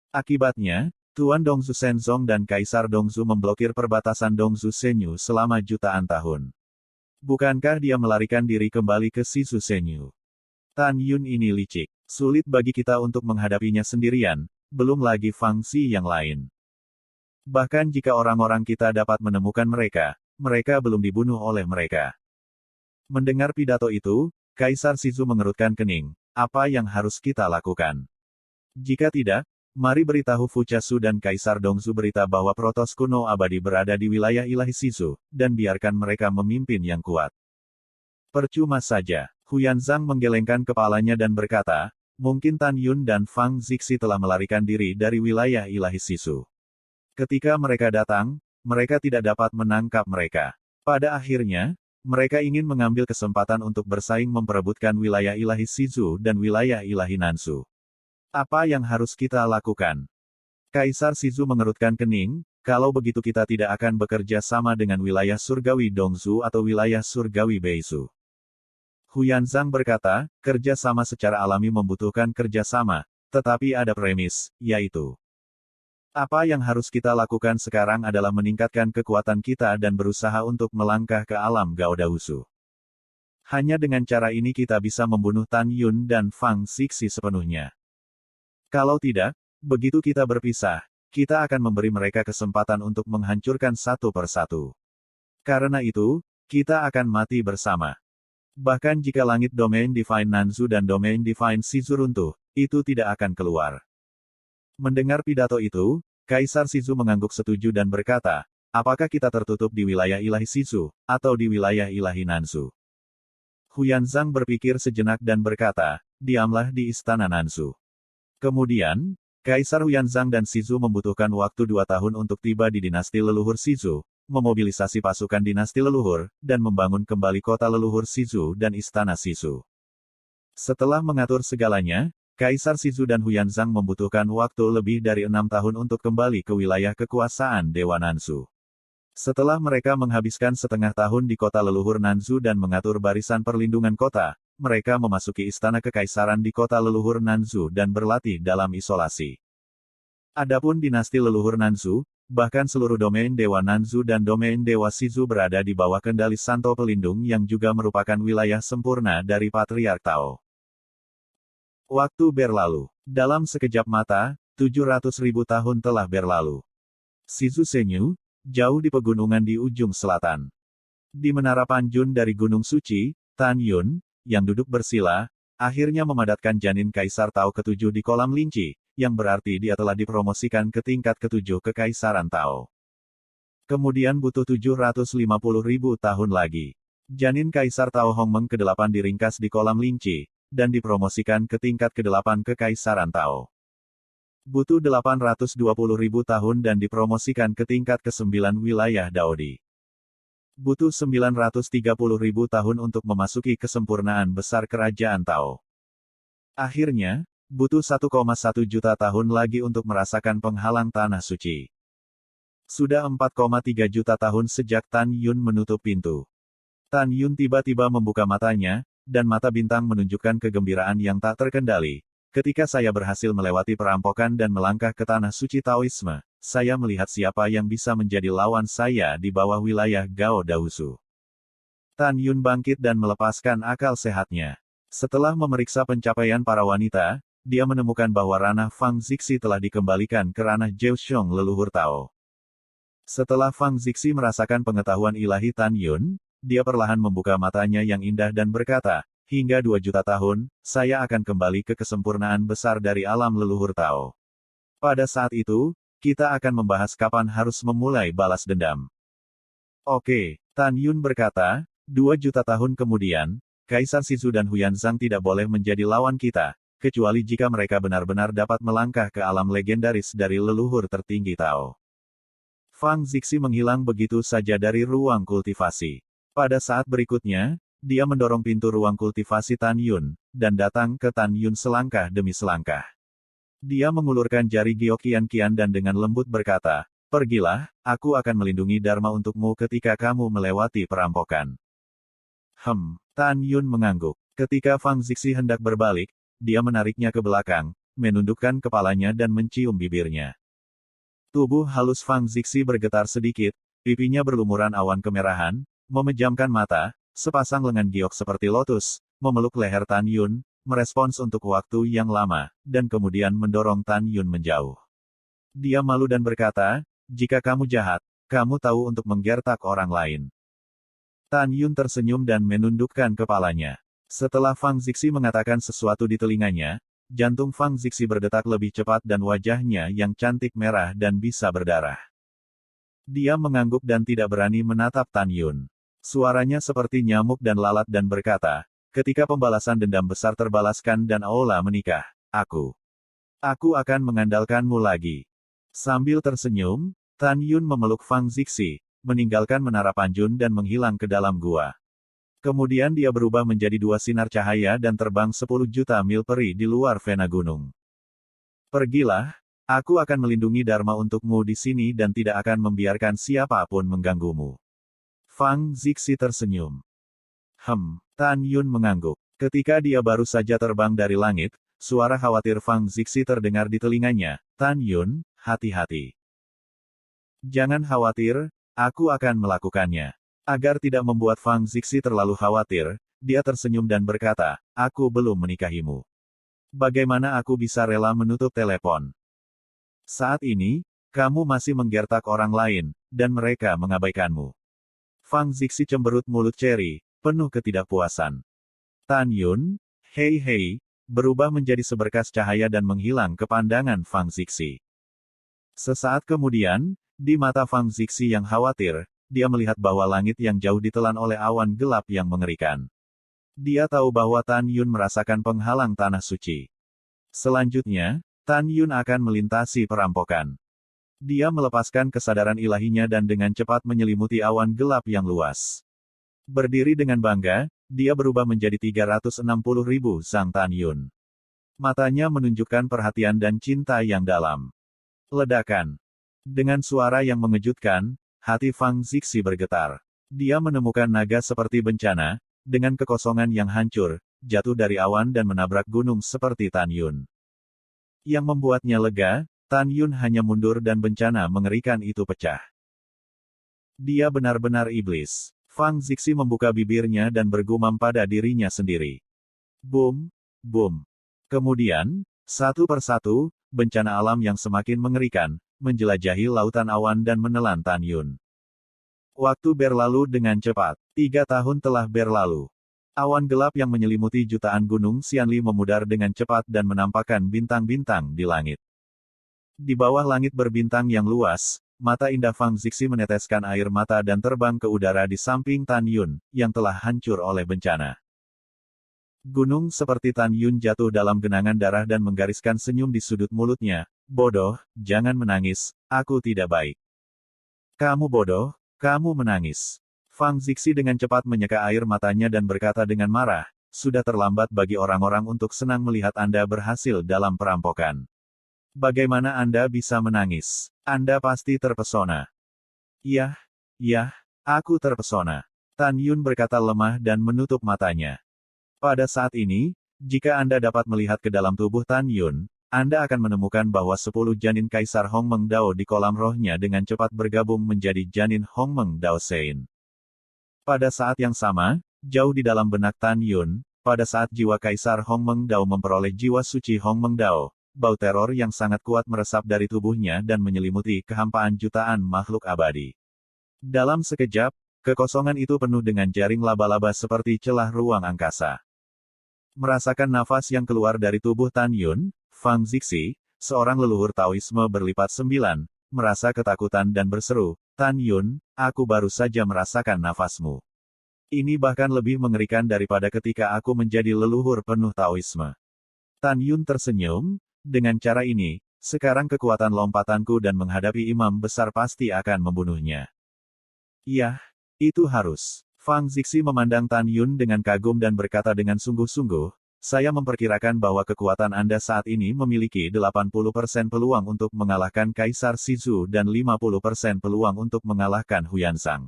Akibatnya, Tuan Dongsu Shenzong dan Kaisar Dongsu memblokir perbatasan Dongsu Senyu selama jutaan tahun. Bukankah dia melarikan diri kembali ke Shizu Senyu? Tan Yun ini licik. Sulit bagi kita untuk menghadapinya sendirian, belum lagi Fang Xi yang lain. Bahkan jika orang-orang kita dapat menemukan mereka, mereka belum dibunuh oleh mereka. Mendengar pidato itu, Kaisar Shizu mengerutkan kening. Apa yang harus kita lakukan? Jika tidak, mari beritahu Fuchasu dan Kaisar Dongsu berita bahwa Protos kuno abadi berada di wilayah ilahi Shizu, dan biarkan mereka memimpin yang kuat. Percuma saja. Huyanzang menggelengkan kepalanya dan berkata, mungkin Tan Yun dan Fang Zixi telah melarikan diri dari wilayah ilahi Shizu. Ketika mereka datang, mereka tidak dapat menangkap mereka. Pada akhirnya, mereka ingin mengambil kesempatan untuk bersaing memperebutkan wilayah ilahi Shizu dan wilayah ilahi Nansu. Apa yang harus kita lakukan? Kaisar Shizu mengerutkan kening, kalau begitu kita tidak akan bekerja sama dengan wilayah surgawi Dongsu atau wilayah surgawi Beisu. Huyanzang berkata, kerja sama secara alami membutuhkan kerja sama, tetapi ada premis, yaitu apa yang harus kita lakukan sekarang adalah meningkatkan kekuatan kita dan berusaha untuk melangkah ke alam Gaodahusu. Hanya dengan cara ini kita bisa membunuh Tan Yun dan Fang Zixi sepenuhnya. Kalau tidak, begitu kita berpisah, kita akan memberi mereka kesempatan untuk menghancurkan satu persatu. Karena itu, kita akan mati bersama. Bahkan jika langit domain Divine Nanzu dan domain Divine Shizu runtuh, itu tidak akan keluar. Mendengar pidato itu, Kaisar Shizu mengangguk setuju dan berkata, apakah kita tertutup di wilayah ilahi Shizu, atau di wilayah ilahi Nanzu? Huyanzang berpikir sejenak dan berkata, diamlah di istana Nanzu. Kemudian, Kaisar Huyanzang dan Shizu membutuhkan waktu 2 tahun untuk tiba di dinasti leluhur Shizu, memobilisasi pasukan dinasti leluhur, dan membangun kembali kota leluhur Shizu dan istana Shizu. Setelah mengatur segalanya, Kaisar Shizu dan Huyanzang membutuhkan waktu lebih dari 6 tahun untuk kembali ke wilayah kekuasaan Dewa Nanzu. Setelah mereka menghabiskan setengah tahun di kota leluhur Nanzu dan mengatur barisan perlindungan kota, mereka memasuki istana kekaisaran di kota leluhur Nanzu dan berlatih dalam isolasi. Adapun dinasti leluhur Nanzu, bahkan seluruh domain Dewa Nanzu dan domain Dewa Shizu berada di bawah kendali Santo Pelindung yang juga merupakan wilayah sempurna dari Patriark Tao. Waktu berlalu. Dalam sekejap mata, 700.000 tahun telah berlalu. Shizu Senyu, jauh di pegunungan di ujung selatan. Di menara Panjun dari Gunung Suci, Tan Yun, yang duduk bersila, akhirnya memadatkan janin Kaisar Tao ke-7 di kolam linci, yang berarti dia telah dipromosikan ke tingkat ke-7 Kekaisaran Tao. Kemudian butuh 750.000 tahun lagi. Janin Kaisar Tao Hongmeng ke-8 diringkas di kolam linci, dan dipromosikan ke tingkat ke-8 Kekaisaran Tao. Butuh 820.000 tahun dan dipromosikan ke tingkat ke-9 wilayah Daodi. Butuh 930.000 tahun untuk memasuki kesempurnaan besar kerajaan Tao. Akhirnya, butuh 1,1 juta tahun lagi untuk merasakan penghalang tanah suci. Sudah 4,3 juta tahun sejak Tan Yun menutup pintu. Tan Yun tiba-tiba membuka matanya, dan mata bintang menunjukkan kegembiraan yang tak terkendali. Ketika saya berhasil melewati perampokan dan melangkah ke tanah suci Taoisme, saya melihat siapa yang bisa menjadi lawan saya di bawah wilayah Gao Daosu. Tan Yun bangkit dan melepaskan akal sehatnya. Setelah memeriksa pencapaian para wanita, dia menemukan bahwa ranah Fang Zixi telah dikembalikan ke ranah Zheoxiong leluhur Tao. Setelah Fang Zixi merasakan pengetahuan ilahi Tan Yun, dia perlahan membuka matanya yang indah dan berkata, hingga 2 juta tahun, saya akan kembali ke kesempurnaan besar dari alam leluhur Tao. Pada saat itu, kita akan membahas kapan harus memulai balas dendam. Oke, Tan Yun berkata, 2 juta tahun kemudian, Kaisar Sizu dan Huyanzang tidak boleh menjadi lawan kita, kecuali jika mereka benar-benar dapat melangkah ke alam legendaris dari leluhur tertinggi Tao. Fang Zixi menghilang begitu saja dari ruang kultivasi. Pada saat berikutnya, dia mendorong pintu ruang kultivasi Tan Yun, dan datang ke Tan Yun selangkah demi selangkah. Dia mengulurkan jari Giokian-kian dan dengan lembut berkata, pergilah, aku akan melindungi Dharma untukmu ketika kamu melewati perampokan. Tan Yun mengangguk. Ketika Fang Zixi hendak berbalik, dia menariknya ke belakang, menundukkan kepalanya dan mencium bibirnya. Tubuh halus Fang Zixi bergetar sedikit, pipinya berlumuran awan kemerahan, memejamkan mata, sepasang lengan giok seperti lotus, memeluk leher Tan Yun, merespons untuk waktu yang lama, dan kemudian mendorong Tan Yun menjauh. Dia malu dan berkata, jika kamu jahat, kamu tahu untuk menggertak orang lain. Tan Yun tersenyum dan menundukkan kepalanya. Setelah Fang Zixi mengatakan sesuatu di telinganya, jantung Fang Zixi berdetak lebih cepat dan wajahnya yang cantik merah dan bisa berdarah. Dia mengangguk dan tidak berani menatap Tan Yun. Suaranya seperti nyamuk dan lalat dan berkata, ketika pembalasan dendam besar terbalaskan dan Aola menikah, aku akan mengandalkanmu lagi. Sambil tersenyum, Tan Yun memeluk Fang Zixi, meninggalkan menara Panjun dan menghilang ke dalam gua. Kemudian dia berubah menjadi 2 sinar cahaya dan terbang 10 juta mil peri di luar Vena Gunung. Pergilah, aku akan melindungi Dharma untukmu di sini dan tidak akan membiarkan siapapun mengganggumu. Fang Zixi tersenyum. Tan Yun mengangguk. Ketika dia baru saja terbang dari langit, suara khawatir Fang Zixi terdengar di telinganya. Tan Yun, hati-hati. Jangan khawatir, aku akan melakukannya. Agar tidak membuat Fang Zixi terlalu khawatir, dia tersenyum dan berkata, aku belum menikahimu. Bagaimana aku bisa rela menutup telepon? Saat ini, kamu masih menggertak orang lain, dan mereka mengabaikanmu. Fang Zixi cemberut mulut Cherry, penuh ketidakpuasan. Tan Yun, hei, berubah menjadi seberkas cahaya dan menghilang ke pandangan Fang Zixi. Sesaat kemudian, di mata Fang Zixi yang khawatir, dia melihat bahwa langit yang jauh ditelan oleh awan gelap yang mengerikan. Dia tahu bahwa Tan Yun merasakan penghalang tanah suci. Selanjutnya, Tan Yun akan melintasi perampokan. Dia melepaskan kesadaran ilahinya dan dengan cepat menyelimuti awan gelap yang luas. Berdiri dengan bangga, dia berubah menjadi 360.000 Zhang Tan Yun. Matanya menunjukkan perhatian dan cinta yang dalam. Ledakan. Dengan suara yang mengejutkan, hati Fang Zixi bergetar. Dia menemukan naga seperti bencana, dengan kekosongan yang hancur, jatuh dari awan dan menabrak gunung seperti Tan Yun. Yang membuatnya lega, Tan Yun hanya mundur dan bencana mengerikan itu pecah. Dia benar-benar iblis. Fang Zixi membuka bibirnya dan bergumam pada dirinya sendiri. Boom, boom. Kemudian, satu persatu, bencana alam yang semakin mengerikan, menjelajahi lautan awan dan menelan Tan Yun. Waktu berlalu dengan cepat. 3 tahun telah berlalu. Awan gelap yang menyelimuti jutaan gunung Xianli memudar dengan cepat dan menampakkan bintang-bintang di langit. Di bawah langit berbintang yang luas, mata indah Fang Zixi meneteskan air mata dan terbang ke udara di samping Tan Yun, yang telah hancur oleh bencana. Gunung seperti Tan Yun jatuh dalam genangan darah dan menggariskan senyum di sudut mulutnya. Bodoh, jangan menangis, aku tidak baik. Kamu bodoh, kamu menangis. Fang Zixi dengan cepat menyeka air matanya dan berkata dengan marah, sudah terlambat bagi orang-orang untuk senang melihat Anda berhasil dalam perampokan. Bagaimana Anda bisa menangis? Anda pasti terpesona. Iya, aku terpesona. Tan Yun berkata lemah dan menutup matanya. Pada saat ini, jika Anda dapat melihat ke dalam tubuh Tan Yun, Anda akan menemukan bahwa 10 janin Kaisar Hongmeng Dao di kolam rohnya dengan cepat bergabung menjadi janin Hongmeng Dao Sein. Pada saat yang sama, jauh di dalam benak Tan Yun, pada saat jiwa Kaisar Hongmeng Dao memperoleh jiwa suci Hongmeng Dao, bau teror yang sangat kuat meresap dari tubuhnya dan menyelimuti kehampaan jutaan makhluk abadi. Dalam sekejap, kekosongan itu penuh dengan jaring laba-laba seperti celah ruang angkasa. Merasakan nafas yang keluar dari tubuh Tan Yun, Fang Zixi, seorang leluhur Taoisme berlipat 9, merasa ketakutan dan berseru, Tan Yun, aku baru saja merasakan nafasmu. Ini bahkan lebih mengerikan daripada ketika aku menjadi leluhur penuh Taoisme. Tan Yun tersenyum, dengan cara ini, sekarang kekuatan lompatanku dan menghadapi imam besar pasti akan membunuhnya. Iya, itu harus. Fang Zixi memandang Tan Yun dengan kagum dan berkata dengan sungguh-sungguh, saya memperkirakan bahwa kekuatan Anda saat ini memiliki 80% peluang untuk mengalahkan Kaisar Shizu dan 50% peluang untuk mengalahkan Huyansang.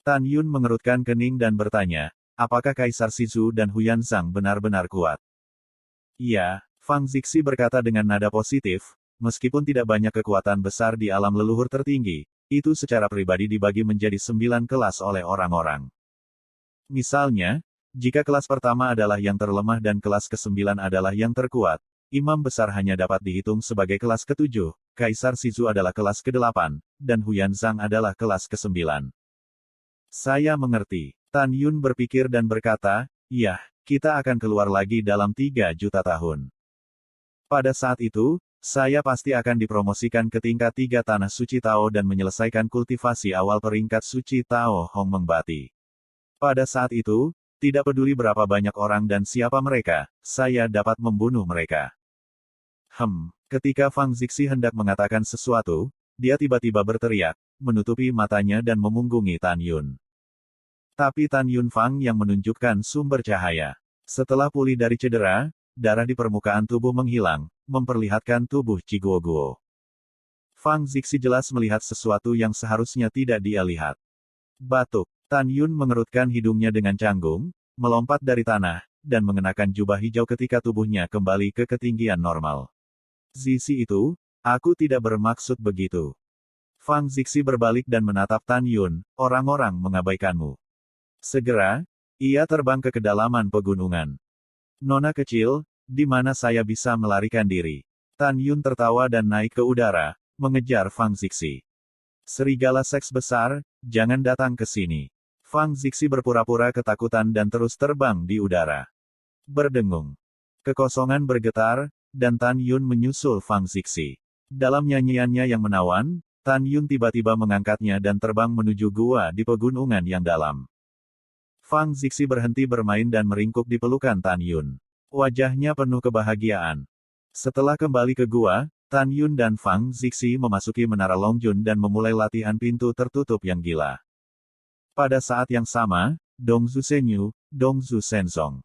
Tan Yun mengerutkan kening dan bertanya, apakah Kaisar Shizu dan Huyansang benar-benar kuat? Iya, Fang Zixi berkata dengan nada positif, meskipun tidak banyak kekuatan besar di alam leluhur tertinggi, itu secara pribadi dibagi menjadi 9 kelas oleh orang-orang. Misalnya, jika kelas pertama adalah yang terlemah dan kelas ke-9 adalah yang terkuat, imam besar hanya dapat dihitung sebagai kelas ke-7, Kaisar Shizu adalah kelas ke-8, dan Huyansang adalah kelas ke-9. Saya mengerti. Tan Yun berpikir dan berkata, iya, kita akan keluar lagi dalam 3 juta tahun. Pada saat itu, saya pasti akan dipromosikan ke tingkat 3 Tanah Suci Tao dan menyelesaikan kultivasi awal peringkat Suci Tao Hongmeng Bati. Pada saat itu, tidak peduli berapa banyak orang dan siapa mereka, saya dapat membunuh mereka. Ketika Fang Zixi hendak mengatakan sesuatu, dia tiba-tiba berteriak, menutupi matanya dan memunggungi Tan Yun. Tapi Tan Yun Fang yang menunjukkan sumber cahaya. Setelah pulih dari cedera, darah di permukaan tubuh menghilang, memperlihatkan tubuh Ciguoguo. Fang Zixi jelas melihat sesuatu yang seharusnya tidak dia lihat. Batuk. Tan Yun mengerutkan hidungnya dengan canggung, melompat dari tanah, dan mengenakan jubah hijau ketika tubuhnya kembali ke ketinggian normal. Zixi itu, aku tidak bermaksud begitu. Fang Zixi berbalik dan menatap Tan Yun, orang-orang mengabaikanmu. Segera, ia terbang ke kedalaman pegunungan. Nona kecil, di mana saya bisa melarikan diri? Tan Yun tertawa dan naik ke udara, mengejar Fang Zixi. Serigala seks besar, jangan datang ke sini. Fang Zixi berpura-pura ketakutan dan terus terbang di udara. Berdengung. Kekosongan bergetar, dan Tan Yun menyusul Fang Zixi. Dalam nyanyiannya yang menawan, Tan Yun tiba-tiba mengangkatnya dan terbang menuju gua di pegunungan yang dalam. Fang Zixi berhenti bermain dan meringkuk di pelukan Tan Yun. Wajahnya penuh kebahagiaan. Setelah kembali ke gua, Tan Yun dan Fang Zixi memasuki Menara Longjun dan memulai latihan pintu tertutup yang gila. Pada saat yang sama, Dongzu Senyu, Dongzu Senzong.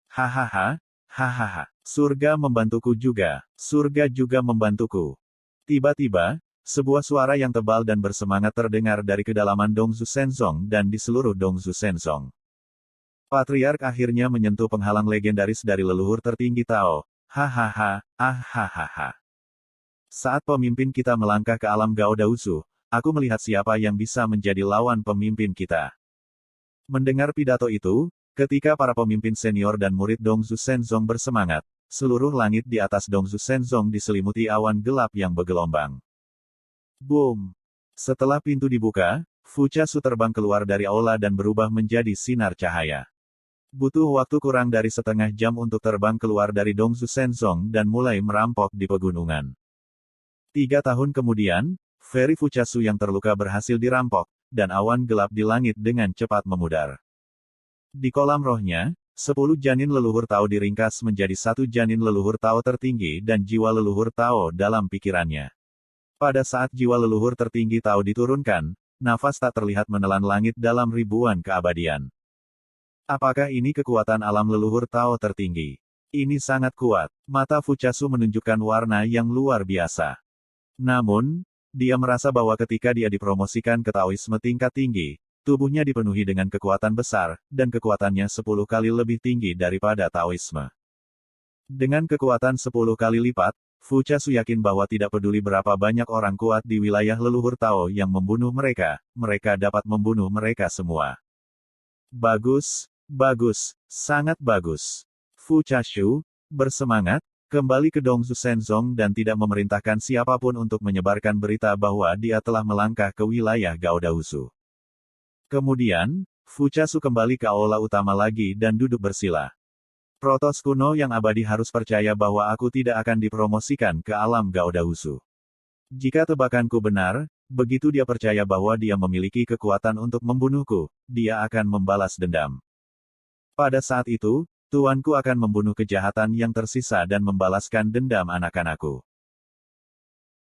Hahaha, hahaha. Surga membantuku juga. Surga juga membantuku. Tiba-tiba, sebuah suara yang tebal dan bersemangat terdengar dari kedalaman Dongzu Senzong dan di seluruh Dongzu Senzong. Patriark akhirnya menyentuh penghalang legendaris dari leluhur tertinggi Tao. Hahaha, hahaha. Saat pemimpin kita melangkah ke alam Gao Daozu, aku melihat siapa yang bisa menjadi lawan pemimpin kita. Mendengar pidato itu, ketika para pemimpin senior dan murid Dongzu Senzong bersemangat, seluruh langit di atas Dongzu Senzong diselimuti awan gelap yang bergelombang. Boom! Setelah pintu dibuka, Fuchasu terbang keluar dari aula dan berubah menjadi sinar cahaya. Butuh waktu kurang dari setengah jam untuk terbang keluar dari Dongzu Shenzong dan mulai merampok di pegunungan. 3 tahun kemudian, Feri Fuchasu yang terluka berhasil dirampok, dan awan gelap di langit dengan cepat memudar. Di kolam rohnya, 10 janin leluhur Tao diringkas menjadi 1 janin leluhur Tao tertinggi dan jiwa leluhur Tao dalam pikirannya. Pada saat jiwa leluhur tertinggi Tao diturunkan, nafas tak terlihat menelan langit dalam ribuan keabadian. Apakah ini kekuatan alam leluhur Tao tertinggi? Ini sangat kuat. Mata Fuchasu menunjukkan warna yang luar biasa. Namun, dia merasa bahwa ketika dia dipromosikan ke Taoisme tingkat tinggi, tubuhnya dipenuhi dengan kekuatan besar, dan kekuatannya 10 kali lebih tinggi daripada Taoisme. Dengan kekuatan 10 kali lipat, Fuchasu yakin bahwa tidak peduli berapa banyak orang kuat di wilayah leluhur Tao yang membunuh mereka, mereka dapat membunuh mereka semua. Bagus, bagus, sangat bagus. Fuchasu bersemangat, kembali ke Dongzu Shenzong dan tidak memerintahkan siapapun untuk menyebarkan berita bahwa dia telah melangkah ke wilayah Gaodahusu. Kemudian, Fuchasu kembali ke aula utama lagi dan duduk bersila. Protos kuno yang abadi harus percaya bahwa aku tidak akan dipromosikan ke alam Gaodahusu. Jika tebakanku benar, begitu dia percaya bahwa dia memiliki kekuatan untuk membunuhku, dia akan membalas dendam. Pada saat itu, tuanku akan membunuh kejahatan yang tersisa dan membalaskan dendam anak-anakku.